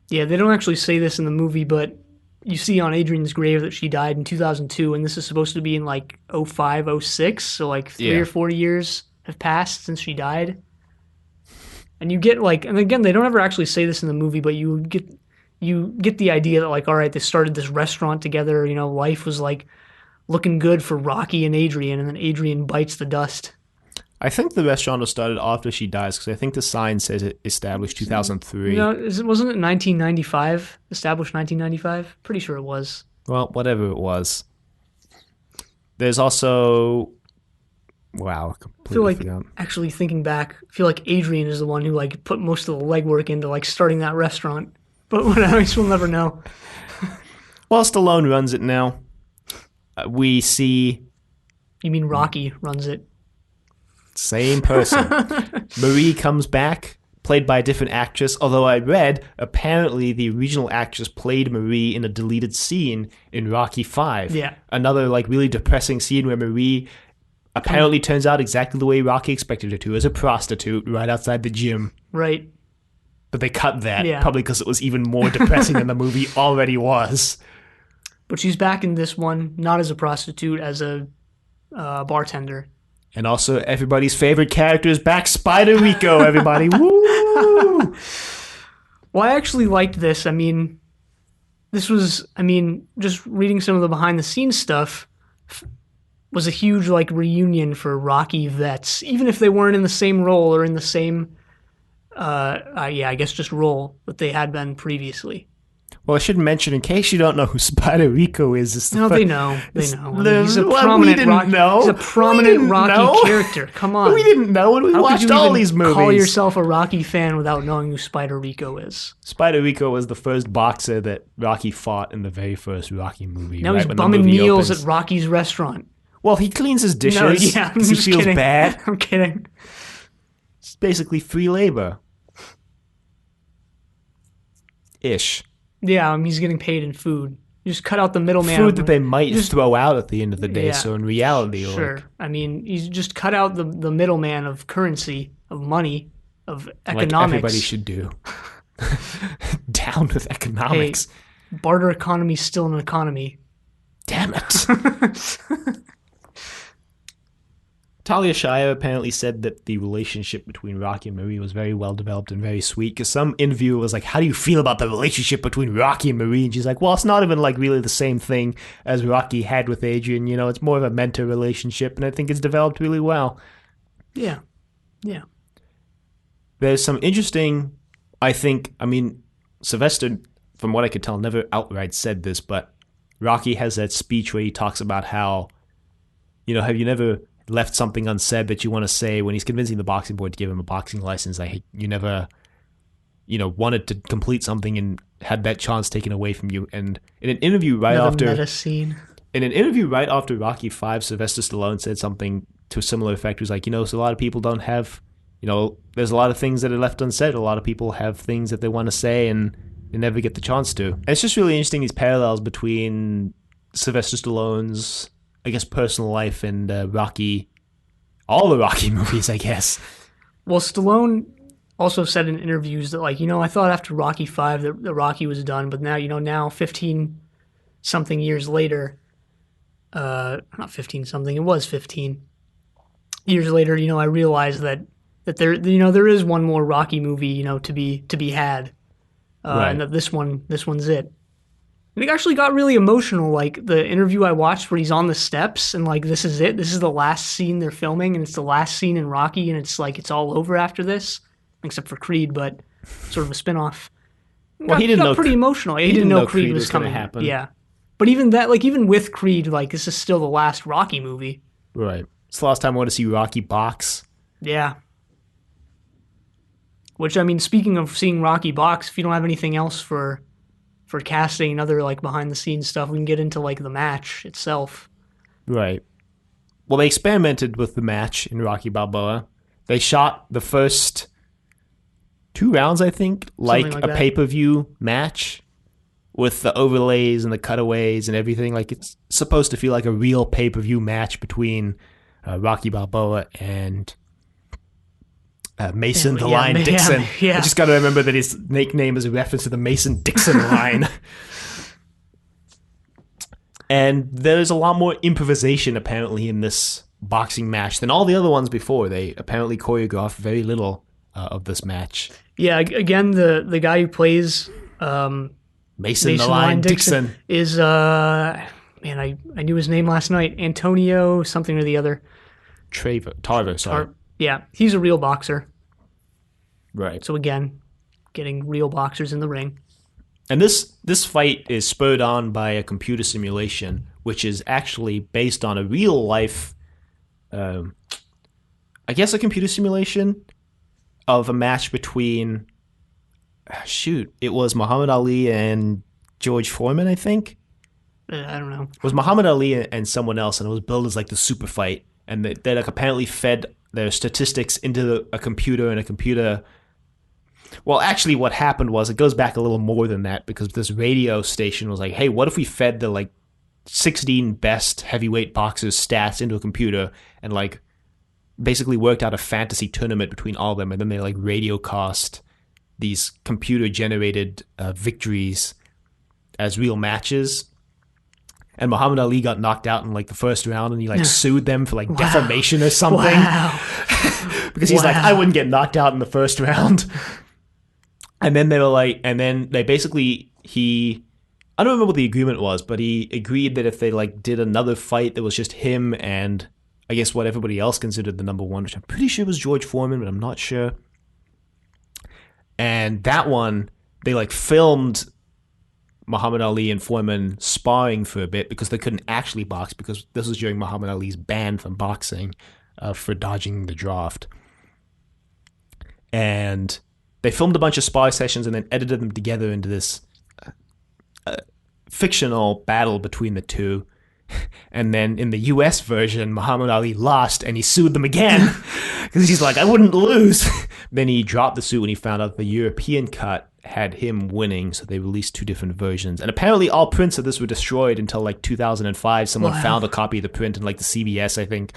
Yeah, they don't actually say this in the movie, but you see on Adrian's grave that she died in 2002, and this is supposed to be in like 05, 06, so like 3 or 4 years have passed since she died. And you get like, and again, they don't ever actually say this in the movie, but you get the idea that like, all right, they started this restaurant together, life was like looking good for Rocky and Adrian, and then Adrian bites the dust. I think the restaurant was started after she dies because I think the sign says it established 2003. No, wasn't it 1995? Established 1995? Pretty sure it was. Well, whatever it was. There's also... Wow, I feel completely like, forgot. actually thinking back, I feel like Adrian is the one who like put most of the legwork into like starting that restaurant. But I guess we'll never know. Well, Stallone runs it now. We see... You mean Rocky runs it? Same person. Marie comes back, played by a different actress, although I read apparently the original actress played Marie in a deleted scene in Rocky 5. Yeah. Another like really depressing scene where Marie apparently turns out exactly the way Rocky expected her to, as a prostitute right outside the gym. Right. But they cut that, Yeah. probably because it was even more depressing than the movie already was. But she's back in this one, not as a prostitute, as a bartender. And also, everybody's favorite character is back, Spider Rico, everybody. Woo! Well, I actually liked this. I mean, just reading some of the behind the scenes stuff was a huge like reunion for Rocky vets, even if they weren't in the same role or in the same, I guess just role that they had been previously. Well, I should mention, in case you don't know who Spider Rico is. No, they know. They know. I mean, he's a Well, prominent we didn't know. He's a prominent Rocky know. character. Come on. We didn't know when we How watched could you all even these movies. call yourself a Rocky fan without knowing who Spider Rico is? Spider Rico was the first boxer that Rocky fought in the very first Rocky movie. Now right he's when the bumming movie meals opens. at Rocky's restaurant. Well, he cleans his dishes No, yeah, I'm because he just feels kidding. bad. I'm kidding. It's basically free labor. Ish. Yeah, he's getting paid in food. You just cut out the middleman. Food that they might throw out at the end of the day, Yeah. so in reality... Sure. Like, I mean, you just cut out the middleman of currency, of money, of like economics. everybody should do. Down with economics. Barter economy's still an economy. Damn it. Talia Shire apparently said that the relationship between Rocky and Marie was very well developed and very sweet, because some interviewer was like, how do you feel about the relationship between Rocky and Marie? And she's like, well, it's not even like really the same thing as Rocky had with Adrian. You know, it's more of a mentor relationship, and I think it's developed really well. Yeah. Yeah. There's some interesting, I mean, Sylvester, from what I could tell, never outright said this, but Rocky has that speech where he talks about how, you know, have you never left something unsaid that you want to say, when he's convincing the boxing board to give him a boxing license, like you never, you know, wanted to complete something and had that chance taken away from you. And in an interview right Another after meta scene. in an interview right after Rocky 5, Sylvester Stallone said something to a similar effect. He was like, you know, so a lot of people don't have, you know, there's a lot of things that are left unsaid. A lot of people have things that they want to say and they never get the chance to. And it's just really interesting, these parallels between Sylvester Stallone's, I guess, personal life and Rocky, all the Rocky movies, I guess. Well, Stallone also said in interviews that, like, you know, I thought after Rocky 5 that Rocky was done, but now, you know, now 15-something years later, not 15-something, it was 15 years later, you know, I realized that there, you know, there is one more Rocky movie, you know, to be had, Right. and that this one's it. And it actually got really emotional, like the interview I watched where he's on the steps and like, this is it. This is the last scene they're filming, and it's the last scene in Rocky, and it's like, it's all over after this, except for Creed, but sort of a spinoff. Well, he didn't know pretty emotional. He didn't know Creed was gonna coming. happen. Yeah. But even that, like even with Creed, like this is still the last Rocky movie. Right. It's the last time I want to see Rocky box. Yeah. Which, I mean, speaking of seeing Rocky box, if you don't have anything else for casting and other like behind the scenes stuff, we can get into like the match itself. Right. Well, they experimented with the match in Rocky Balboa. They shot the first 2 rounds, I think, like Something like a that. pay-per-view match with the overlays and the cutaways and everything. Like, it's supposed to feel like a real pay-per-view match between Rocky Balboa and Mason the Lion Dixon. Yeah. I just got to remember that his nickname is a reference to the Mason-Dixon line. And there's a lot more improvisation, apparently, in this boxing match than all the other ones before. They apparently choreographed very little of this match. Yeah, again, the guy who plays Mason the Lion Dixon. is man, I knew his name last night. Antonio something or the other. Tarver, sorry. Yeah, he's a real boxer. Right. So again, getting real boxers in the ring. And this fight is spurred on by a computer simulation, which is actually based on a real life, um, I guess, a computer simulation of a match between, shoot, it was Muhammad Ali and George Foreman, I think. I don't know. It was Muhammad Ali and someone else, and it was billed as like the super fight. And they like apparently fed their statistics into a computer, and a computer. Well, actually, what happened was it goes back a little more than that, because this radio station was like, "Hey, what if we fed the like 16 best heavyweight boxers' stats into a computer and like basically worked out a fantasy tournament between all of them, and then they like radio cast these computer generated victories as real matches." And Muhammad Ali got knocked out in like the first round, and he like sued them for like defamation or something. Wow. Because he's like, I wouldn't get knocked out in the first round. And then they were like, and then they basically, I don't remember what the agreement was, but he agreed that if they like did another fight that was just him and I guess what everybody else considered the number one, which I'm pretty sure was George Foreman, but I'm not sure. And that one, they like filmed Muhammad Ali and Foreman sparring for a bit because they couldn't actually box, because this was during Muhammad Ali's ban from boxing for dodging the draft. And they filmed a bunch of spar sessions and then edited them together into this fictional battle between the two. And then in the US version, Muhammad Ali lost and he sued them again because he's like, I wouldn't lose. Then he dropped the suit when he found out the European cut had him winning, so they released two different versions. And apparently all prints of this were destroyed until like 2005. Someone found a copy of the print in like the CBS, I think,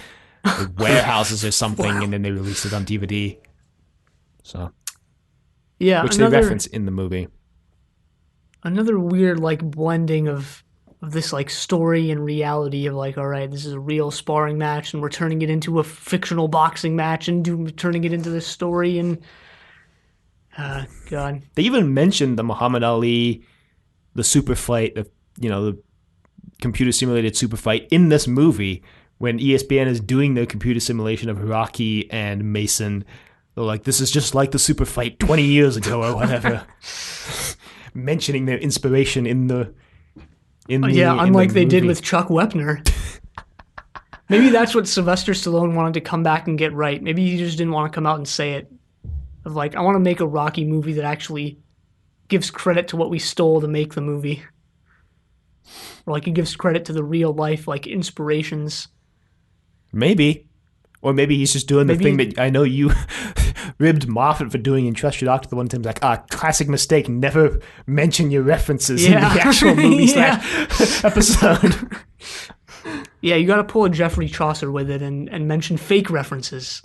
like warehouses or something, and then they released it on DVD. So, yeah, which they reference in the movie. Another weird like blending of this like story and reality of like, all right, this is a real sparring match and we're turning it into a fictional boxing match and turning it into this story. And God, they even mentioned the Muhammad Ali, the super fight, the computer simulated super fight in this movie when ESPN is doing their computer simulation of Rocky and Mason. They're like, this is just like the super fight 20 years ago or whatever. Mentioning their inspiration unlike they did with Chuck Wepner. Maybe that's what Sylvester Stallone wanted to come back and get right. Maybe he just didn't want to come out and say it. Of like, I want to make a Rocky movie that actually gives credit to what we stole to make the movie. Or like it gives credit to the real life like inspirations. Maybe. Or maybe he's just doing the thing that I know you ribbed Moffat for doing in Trust Your Doctor the one time. Like, classic mistake, never mention your references in the actual movie episode. Yeah, you got to pull a Geoffrey Chaucer with it and mention fake references.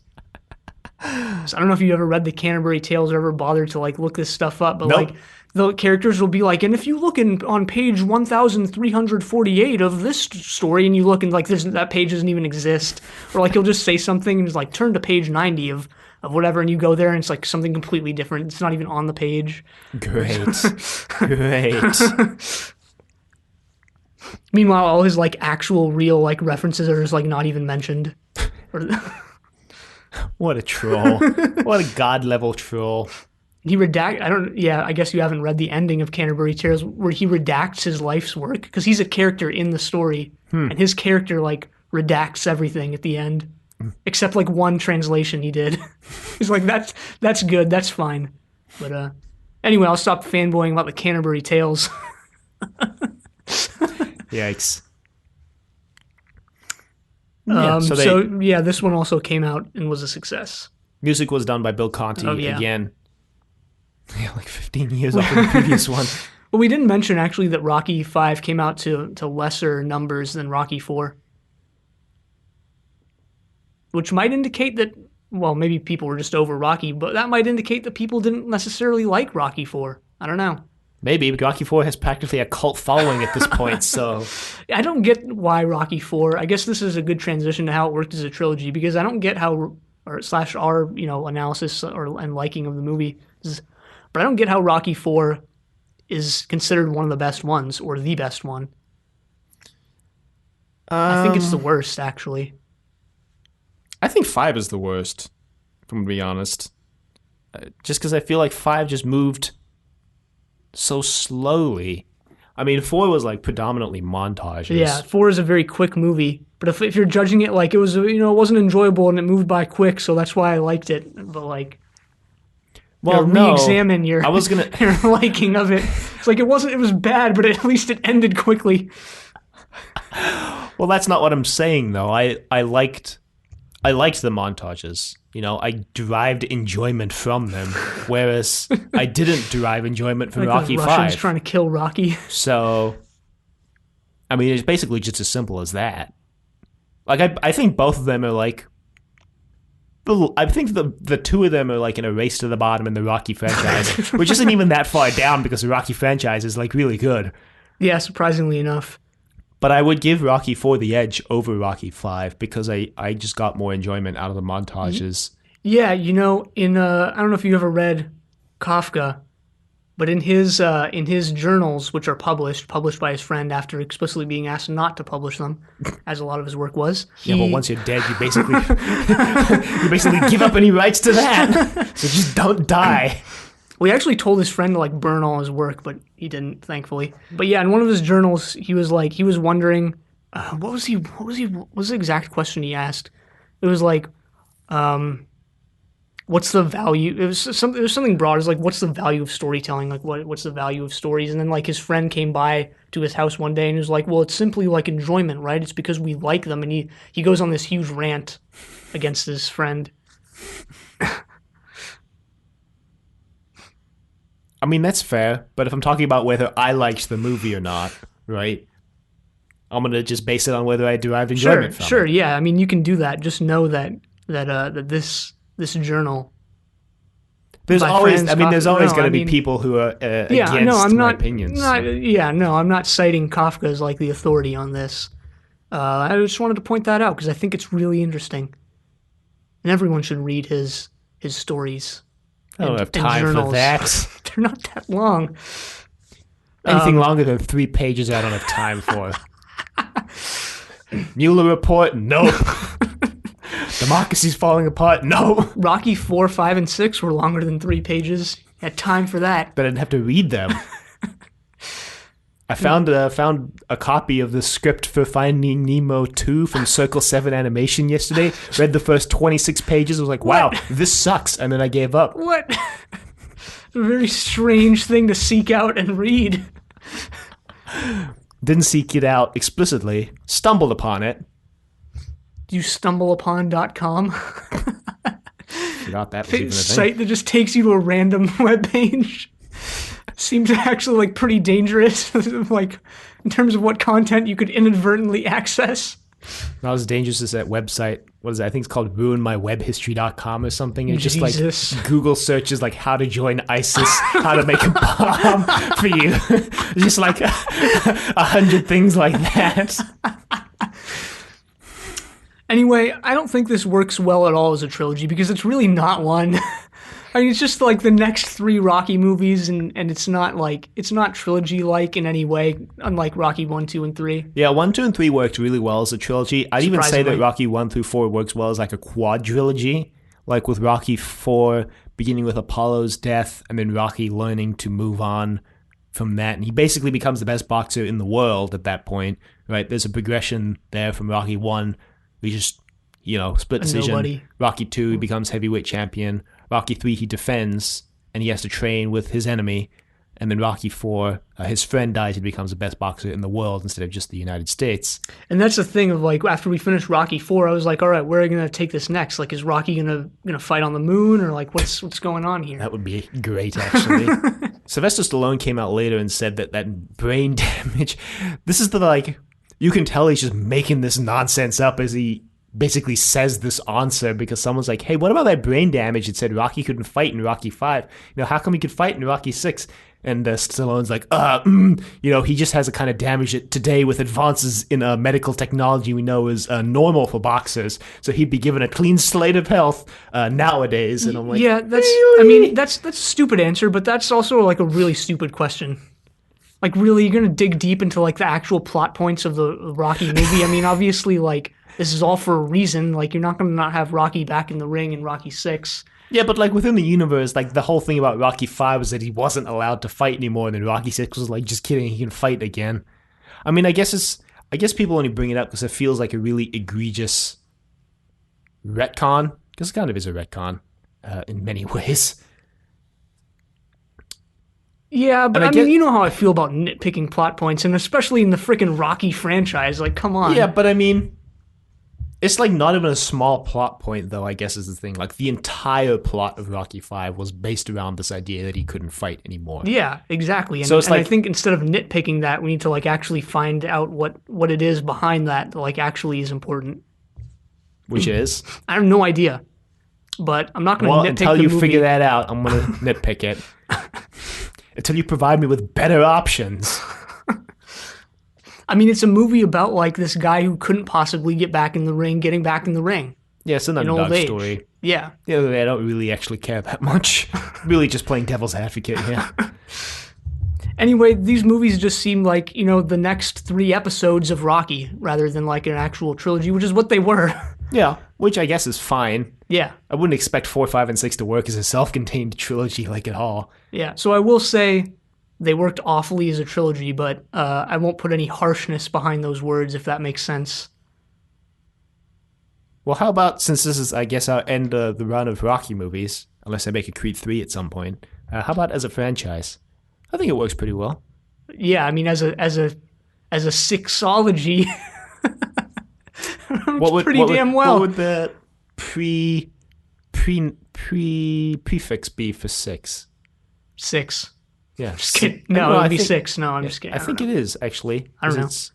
So I don't know if you ever read the Canterbury Tales or ever bothered to like look this stuff up, but like the characters will be like, and if you look on page 1348 of this story, and you look and like that page doesn't even exist, or like you'll just say something and it's like turn to page 90 of whatever, and you go there and it's like something completely different. It's not even on the page. Great. Meanwhile, all his like actual real like references are just like not even mentioned. What a troll. What a god-level troll. I guess you haven't read the ending of Canterbury Tales where he redacts his life's work because he's a character in the story and his character like redacts everything at the end except like one translation he did. He's like, that's good, that's fine. But anyway, I'll stop fanboying about the Canterbury Tales. Yikes. This one also came out and was a success. Music was done by Bill Conti again. Yeah, like 15 years off of the previous one. Well, we didn't mention actually that Rocky V came out to lesser numbers than Rocky IV. Which might indicate that, well, maybe people were just over Rocky, but that might indicate that people didn't necessarily like Rocky IV. I don't know. Maybe, but Rocky IV has practically a cult following at this point, so... I don't get why Rocky IV. I guess this is a good transition to how it worked as a trilogy, because I don't get how, our analysis and liking of the movie is, but I don't get how Rocky IV is considered one of the best ones, or the best one. I think it's the worst, actually. I think 5 is the worst. I'm gonna be honest. Just because I feel like 5 just moved so slowly. I mean, 4 was like predominantly Yeah, montages. 4 is a very quick movie. But if you're judging it like it was, it wasn't enjoyable and it moved by quick, so that's why I liked it. But like, Well, no, re-examine your I was gonna. your liking of it. It's like it was bad, but at least it ended quickly. Well, that's not what I'm saying though. I liked the montages. I derived enjoyment from them, whereas I didn't derive enjoyment from Like Rocky the Russians 5. trying to kill Rocky. So, I mean, it's basically just as simple as that. Like, I think both of them are like. I think the two of them are like in a race to the bottom in the Rocky franchise, which isn't even that far down because the Rocky franchise is like really good. Yeah, surprisingly enough. But I would give Rocky 4 the edge over Rocky 5 because I just got more enjoyment out of the montages. Yeah, in I don't know if you ever read Kafka, but in his journals, which are published by his friend after explicitly being asked not to publish them, as a lot of his work was. Yeah, but once you're dead, you basically you basically give up any rights to that. So just don't die. We actually told his friend to like burn all his work, but he didn't, thankfully. But yeah, in one of his journals, he was wondering, what was the exact question he asked? It was like, what's the value? It was something broad. It was like, what's the value of storytelling? Like, what's the value of stories? And then like his friend came by to his house one day and was like, well, it's simply like enjoyment, right? It's because we like them. And he goes on this huge rant against his friend. I mean, that's fair, but if I'm talking about whether I liked the movie or not, right? I'm going to just base it on whether I derived enjoyment from Sure, it. yeah. I mean, you can do that. Just know that this journal. There's by always, friends, I mean, there's always no, going I to be mean, people who are yeah, against no, I'm my not. opinions. I'm not citing Kafka as like the authority on this. I just wanted to point that out because I think it's really interesting, and everyone should read his stories. I don't have and time for journals. that. They're not that long. Anything longer than 3 pages, I don't have time for. Mueller report, nope. Democracy's falling apart, no. Rocky 4, 5, and 6 were longer than 3 pages. Had time for that. But I didn't have to read them. I found a copy of the script for Finding Nemo 2 from Circle 7 Animation yesterday. Read the first 26 pages. I was like, wow, this sucks. And then I gave up. What? It's a very strange thing to seek out and read. Didn't seek it out explicitly. Stumbled upon it. Do you stumbleupon.com? Forgot that was even a thing. Site that just takes you to a random webpage. Seems actually like pretty dangerous, like in terms of what content you could inadvertently access. Not as dangerous as that website. What is it? I think it's called ruinmywebhistory.com or something. It's just Jesus. like Google searches like how to join ISIS, how to make a bomb for you. It's just like 100 things like that. Anyway, I don't think this works well at all as a trilogy because it's really not one. I mean, it's just like the next 3 Rocky movies, and it's not trilogy-like in any way, unlike Rocky 1, 2, and 3. Yeah, 1, 2, and 3 worked really well as a trilogy. I'd even say that Surprisingly. Rocky 1 through 4 works well as like a quadrilogy, like with Rocky 4 beginning with Apollo's death and then Rocky learning to move on from that. And he basically becomes the best boxer in the world at that point, right? There's a progression there from Rocky 1. We just, split decision. Nobody. Rocky 2, he becomes heavyweight champion. Rocky 3, he defends, and he has to train with his enemy. And then Rocky 4, his friend dies, he becomes the best boxer in the world instead of just the United States. And that's the thing of like after we finished Rocky 4, I was like, all right, where are we gonna take this next? Like, is Rocky gonna fight on the moon, or like what's going on here? That would be great, actually. Sylvester Stallone came out later and said that brain damage, this is the like, you can tell he's just making this nonsense up as he basically says this answer because someone's like, hey, what about that brain damage? It said Rocky couldn't fight in Rocky 5. How come he could fight in Rocky 6? And Stallone's like, he just has a kind of damage that today with advances in medical technology we know is normal for boxers. So he'd be given a clean slate of health nowadays. And I'm like, yeah, really? I mean, that's a stupid answer, but that's also like a really stupid question. Like, really, you're gonna dig deep into like the actual plot points of the Rocky movie? I mean, obviously, like this is all for a reason. Like, you're not going to not have Rocky back in the ring in Rocky 6. Yeah, but like within the universe, like the whole thing about Rocky 5 was that he wasn't allowed to fight anymore, and then Rocky 6 was like, just kidding, he can fight again. I mean, I guess people only bring it up because it feels like a really egregious retcon, because it kind of is a retcon in many ways. Yeah, but And I mean, you know how I feel about nitpicking plot points, and especially in the freaking Rocky franchise. Like, come on. Yeah, but I mean, it's like not even a small plot point, though, I guess is the thing. Like, the entire plot of Rocky 5 was based around this idea that he couldn't fight anymore. Yeah, exactly. And, So it's and I like- think instead of nitpicking that, we need to like actually find out what it is behind that like actually is important. Which is? I have no idea, but I'm not going to Well, nitpick until the you movie. figure that out, I'm going to nitpick it. Until you provide me with better options. I mean, it's a movie about like this guy who couldn't possibly get back in the ring, getting back in the ring Yeah, it's an in old underdog age. story. Yeah. The other day, I don't really actually care that much. Really just playing devil's advocate here. Anyway, these movies just seem like, you know, the next 3 episodes of Rocky rather than like an actual trilogy, which is what they were. Yeah, which I guess is fine. Yeah. I wouldn't expect 4, 5, and 6 to work as a self-contained trilogy like at all. Yeah. So I will say they worked awfully as a trilogy, but I won't put any harshness behind those words, if that makes sense. Well, how about, since this is, I guess, our end of the run of Rocky movies, unless I make a Creed 3 at some point, how about as a franchise? I think it works pretty well. Yeah, I mean, as a sixology, damn well. What would the prefix be for 6? 6. Yeah. Just kidding. No, it would be 6. No, I'm Yeah, just kidding. I think it is, actually. I don't know. It's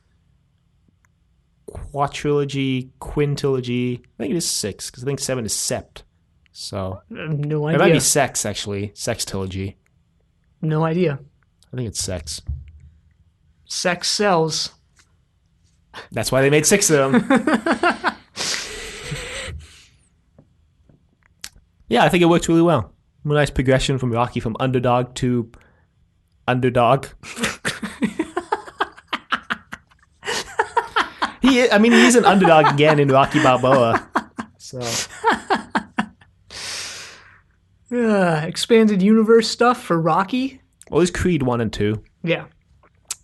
quadrilogy, quintilogy. I think it is 6, because I think 7 is sept. So I have no it might idea. be sex, actually. Sextilogy. No idea. I think it's sex. Sex sells. That's why they made 6 of them. Yeah, I think it worked really well. A nice progression from Rocky from underdog to underdog. He's an underdog again in Rocky Balboa. So Expanded universe stuff for Rocky. well, there's Creed 1 and 2. Yeah.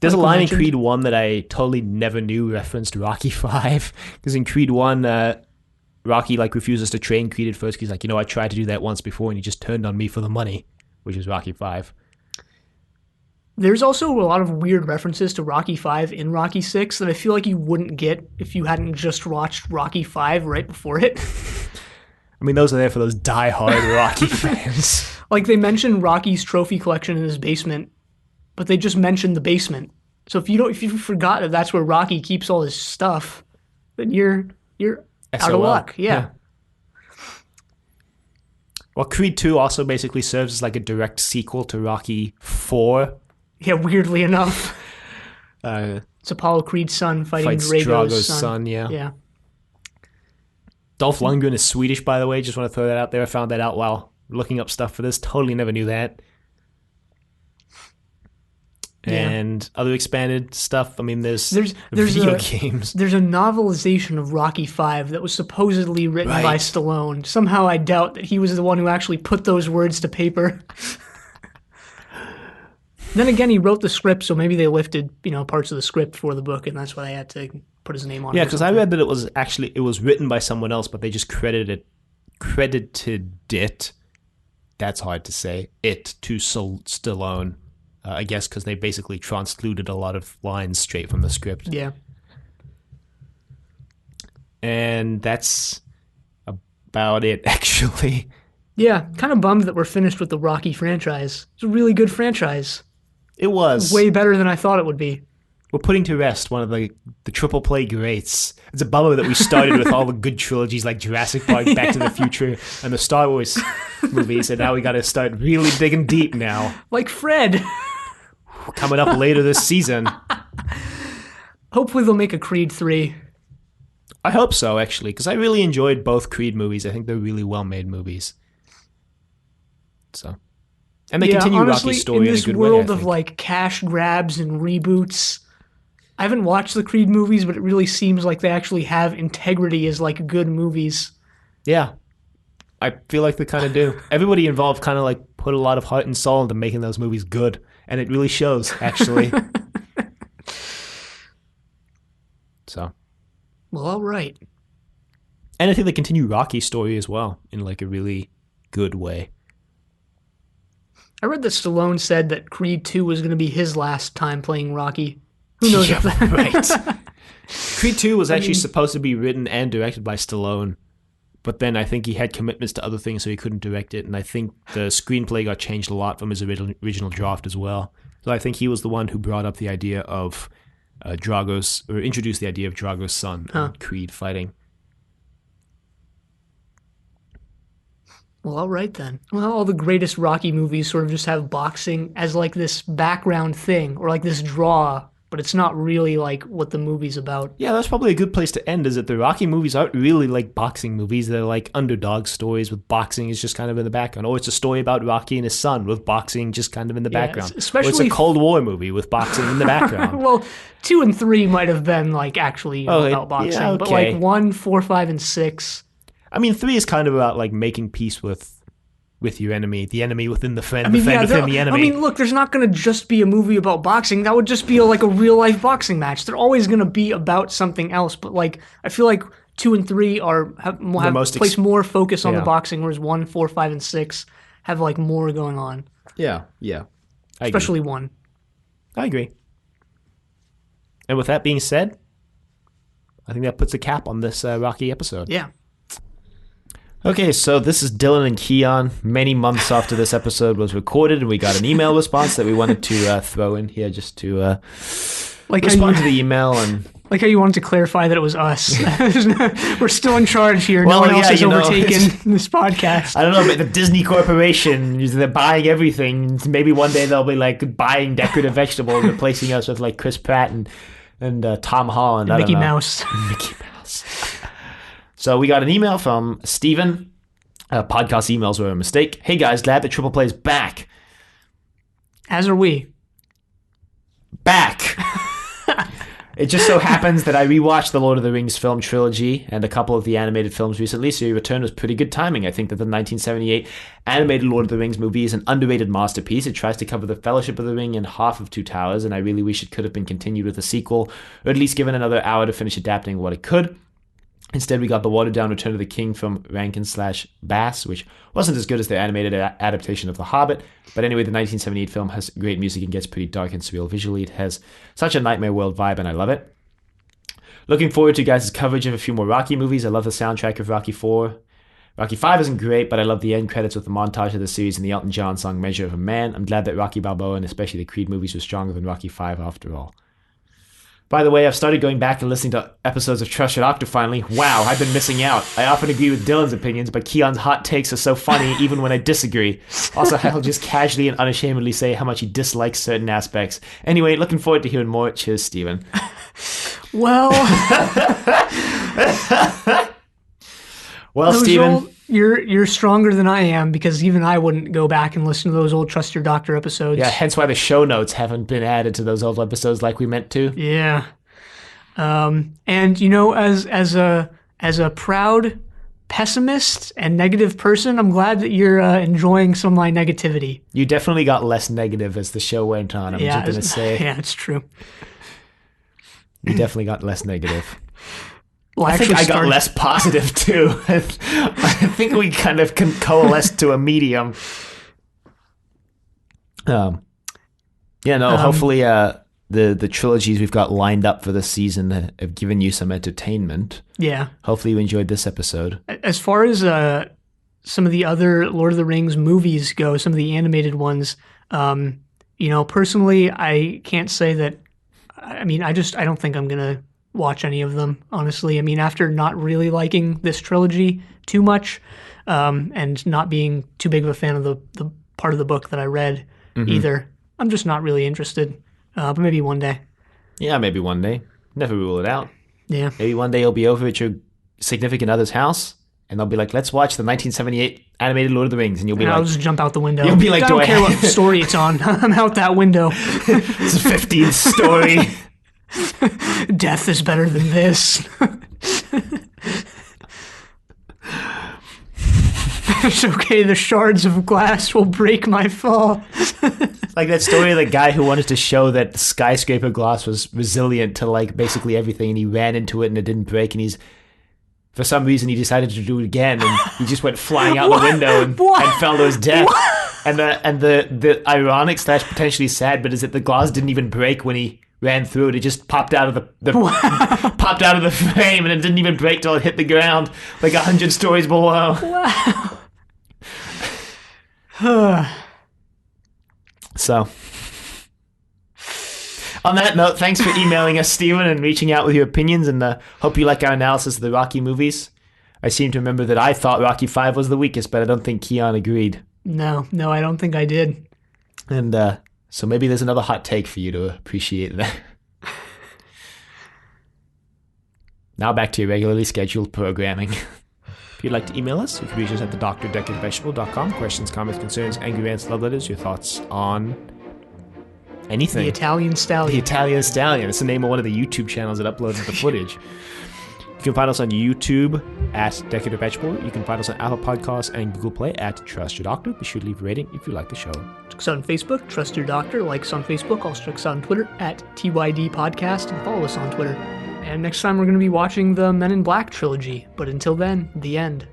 There's a Like we line in mentioned. Creed 1 that I totally never knew referenced Rocky 5. Because in Creed 1, Rocky like refuses to train Creed at first. He's like, I tried to do that once before and he just turned on me for the money, which is Rocky 5. There's also a lot of weird references to Rocky 5 in Rocky 6 that I feel like you wouldn't get if you hadn't just watched Rocky 5 right before it. I mean, those are there for those die-hard Rocky fans. Like, they mention Rocky's trophy collection in his basement, but they just mentioned the basement. So if you forgot that that's where Rocky keeps all his stuff, then you're out of SOL. luck. Yeah. Well, Creed 2 also basically serves as like a direct sequel to Rocky 4. Yeah, weirdly enough. Uh, It's Apollo Creed's son fighting fights Drago's Drago's son. son, yeah. Yeah. Dolph Lundgren is Swedish, by the way. Just want to throw that out there. I found that out while looking up stuff for this. Totally never knew that. Yeah. And other expanded stuff. I mean, there's a video games. there's a novelization of Rocky 5 that was supposedly written by Right. Stallone. Somehow I doubt that he was the one who actually put those words to paper. Then again, he wrote the script, so maybe they lifted, parts of the script for the book, and that's why they had to put his name on it. Yeah, or because I something. read that it was written by someone else, but they just credited it. That's hard to say. It to Stallone. I guess because they basically transluted a lot of lines straight from the script. Yeah. And that's about it, actually. Yeah, kind of bummed that we're finished with the Rocky franchise. It's a really good franchise. It was. Way better than I thought it would be. We're putting to rest one of the triple play greats. It's a bummer that we started with all the good trilogies like Jurassic Park, Back to the Future, and the Star Wars movies, and now we got to start really digging deep now. Like Fred. Coming up later this season. Hopefully they'll make a Creed 3. I hope so, actually, because I really enjoyed both Creed movies. I think they're really well-made movies. So, and they continue honestly, Rocky's story in in a this good way, I world of think. like cash grabs and reboots, I haven't watched the Creed movies, but it really seems like they actually have integrity as like good movies. Yeah, I feel like they kind of do. Everybody involved kind of like put a lot of heart and soul into making those movies good, and it really shows, actually. So, Well, all right. and I think they continue Rocky's story as well in like a really good way. I read that Stallone said that Creed 2 was going to be his last time playing Rocky. Who knows if that... Right. Creed 2 was actually supposed to be written and directed by Stallone, but then I think he had commitments to other things, so he couldn't direct it, and I think the screenplay got changed a lot from his original draft as well. So I think he was the one who brought up the idea of Drago's, or introduced the idea of Drago's son and Creed fighting. Well, all right then. Well, all the greatest Rocky movies sort of just have boxing as like this background thing or like this draw, but it's not really like what the movie's about. Yeah, that's probably a good place to end, is that the Rocky movies aren't really like boxing movies. They're like underdog stories with boxing is just kind of in the background. Or it's a story about Rocky and his son with boxing just kind of in the background. Especially... Or it's a Cold War movie with boxing in the background. Well, 2 and 3 might have been like actually about boxing, yeah, okay. But like 1, 4, 5, and 6... I mean, 3 is kind of about like making peace with your enemy, the enemy within the friend, the friend within the enemy. I mean, look, there's not going to just be a movie about boxing. That would just be like a real life boxing match. They're always going to be about something else. But like, I feel like 2 and 3 have place more focus on the boxing, whereas 1, 4, 5, and 6 have like more going on. Yeah. Especially 1. I agree. And with that being said, I think that puts a cap on this Rocky episode. Yeah. Okay, so this is Dylan and Keon. Many months after this episode was recorded, and we got an email response that we wanted to throw in here just to respond to the email. And like how you wanted to clarify that it was us. We're still in charge here. No one else has overtaken this podcast. I don't know, but the Disney Corporation, they're buying everything. Maybe one day they'll be like buying Decorative Vegetables, replacing us with like Chris Pratt and Tom Holland. And Mickey Mouse. Mickey Mouse. So we got an email from Steven. Podcast emails were a mistake. Hey guys, glad that Triple Play's back. As are we. Back. It just so happens that I rewatched the Lord of the Rings film trilogy and a couple of the animated films recently, so your return was pretty good timing. I think that the 1978 animated Lord of the Rings movie is an underrated masterpiece. It tries to cover the Fellowship of the Ring and half of Two Towers, and I really wish it could have been continued with a sequel, or at least given another hour to finish adapting what it could. Instead, we got the watered-down Return of the King from Rankin/Bass, which wasn't as good as their animated adaptation of The Hobbit. But anyway, the 1978 film has great music and gets pretty dark and surreal visually. It has such a Nightmare World vibe, and I love it. Looking forward to guys' coverage of a few more Rocky movies. I love the soundtrack of Rocky 4. Rocky 5 isn't great, but I love the end credits with the montage of the series and the Elton John song Measure of a Man. I'm glad that Rocky Balboa and especially the Creed movies were stronger than Rocky 5 after all. By the way, I've started going back and listening to episodes of Trust Your Doctor finally. Wow, I've been missing out. I often agree with Dylan's opinions, but Keon's hot takes are so funny even when I disagree. Also, I'll just casually and unashamedly say how much he dislikes certain aspects. Anyway, looking forward to hearing more. Cheers, Steven. Well... Well, Steven... You're stronger than I am, because even I wouldn't go back and listen to those old Trust Your Doctor episodes. Yeah, hence why the show notes haven't been added to those old episodes like we meant to. Yeah. And you know, as a proud pessimist and negative person, I'm glad that you're enjoying some of my negativity. You definitely got less negative as the show went on. I'm just gonna say. Yeah, it's true. You definitely got less negative. Well, I think I got less positive too. I think we kind of coalesced to a medium. Hopefully the trilogies we've got lined up for this season have given you some entertainment. Yeah. Hopefully you enjoyed this episode. As far as some of the other Lord of the Rings movies go, some of the animated ones, personally, I can't say that. I mean, I don't think I'm gonna watch any of them, honestly. I mean, after not really liking this trilogy too much, and not being too big of a fan of the part of the book that I read either, I'm just not really interested. But maybe one day. Yeah, maybe one day. Never rule it out. Yeah. Maybe one day you'll be over at your significant other's house, and they'll be like, let's watch the 1978 animated Lord of the Rings, and you'll be I'll just jump out the window. You'll be like, I don't care what story it's on. I'm out that window. It's a 15th story. Death is better than this. It's okay, the shards of glass will break my fall. Like that story of the guy who wanted to show that the skyscraper glass was resilient to like basically everything, and he ran into it and it didn't break, and for some reason he decided to do it again, and he just went flying out the window and fell to his death. And the ironic / potentially sad bit is that the glass didn't even break when he ran through it. It just popped out of popped out of the frame, and it didn't even break till it hit the ground like 100 stories below. Wow. So, on that note, thanks for emailing us, Steven, and reaching out with your opinions, and hope you like our analysis of the Rocky movies. I seem to remember that I thought Rocky V was the weakest, but I don't think Keon agreed. No, I don't think I did. And so maybe there's another hot take for you to appreciate that. Now back to your regularly scheduled programming. If you'd like to email us, you can reach us at thedoctordecadavegetable.com. Questions, comments, concerns, angry rants, love letters, your thoughts on anything. The Italian Stallion. The Italian Stallion. It's the name of one of the YouTube channels that uploads the footage. You can find us on YouTube at Decorative Vegetable. You can find us on Apple Podcasts and Google Play at Trust Your Doctor. Be sure to leave a rating if you like the show. Check us out on Facebook, Trust Your Doctor. Like us on Facebook. Also check us out on Twitter at TYD Podcast, and follow us on Twitter. And next time we're going to be watching the Men in Black trilogy. But until then, the end.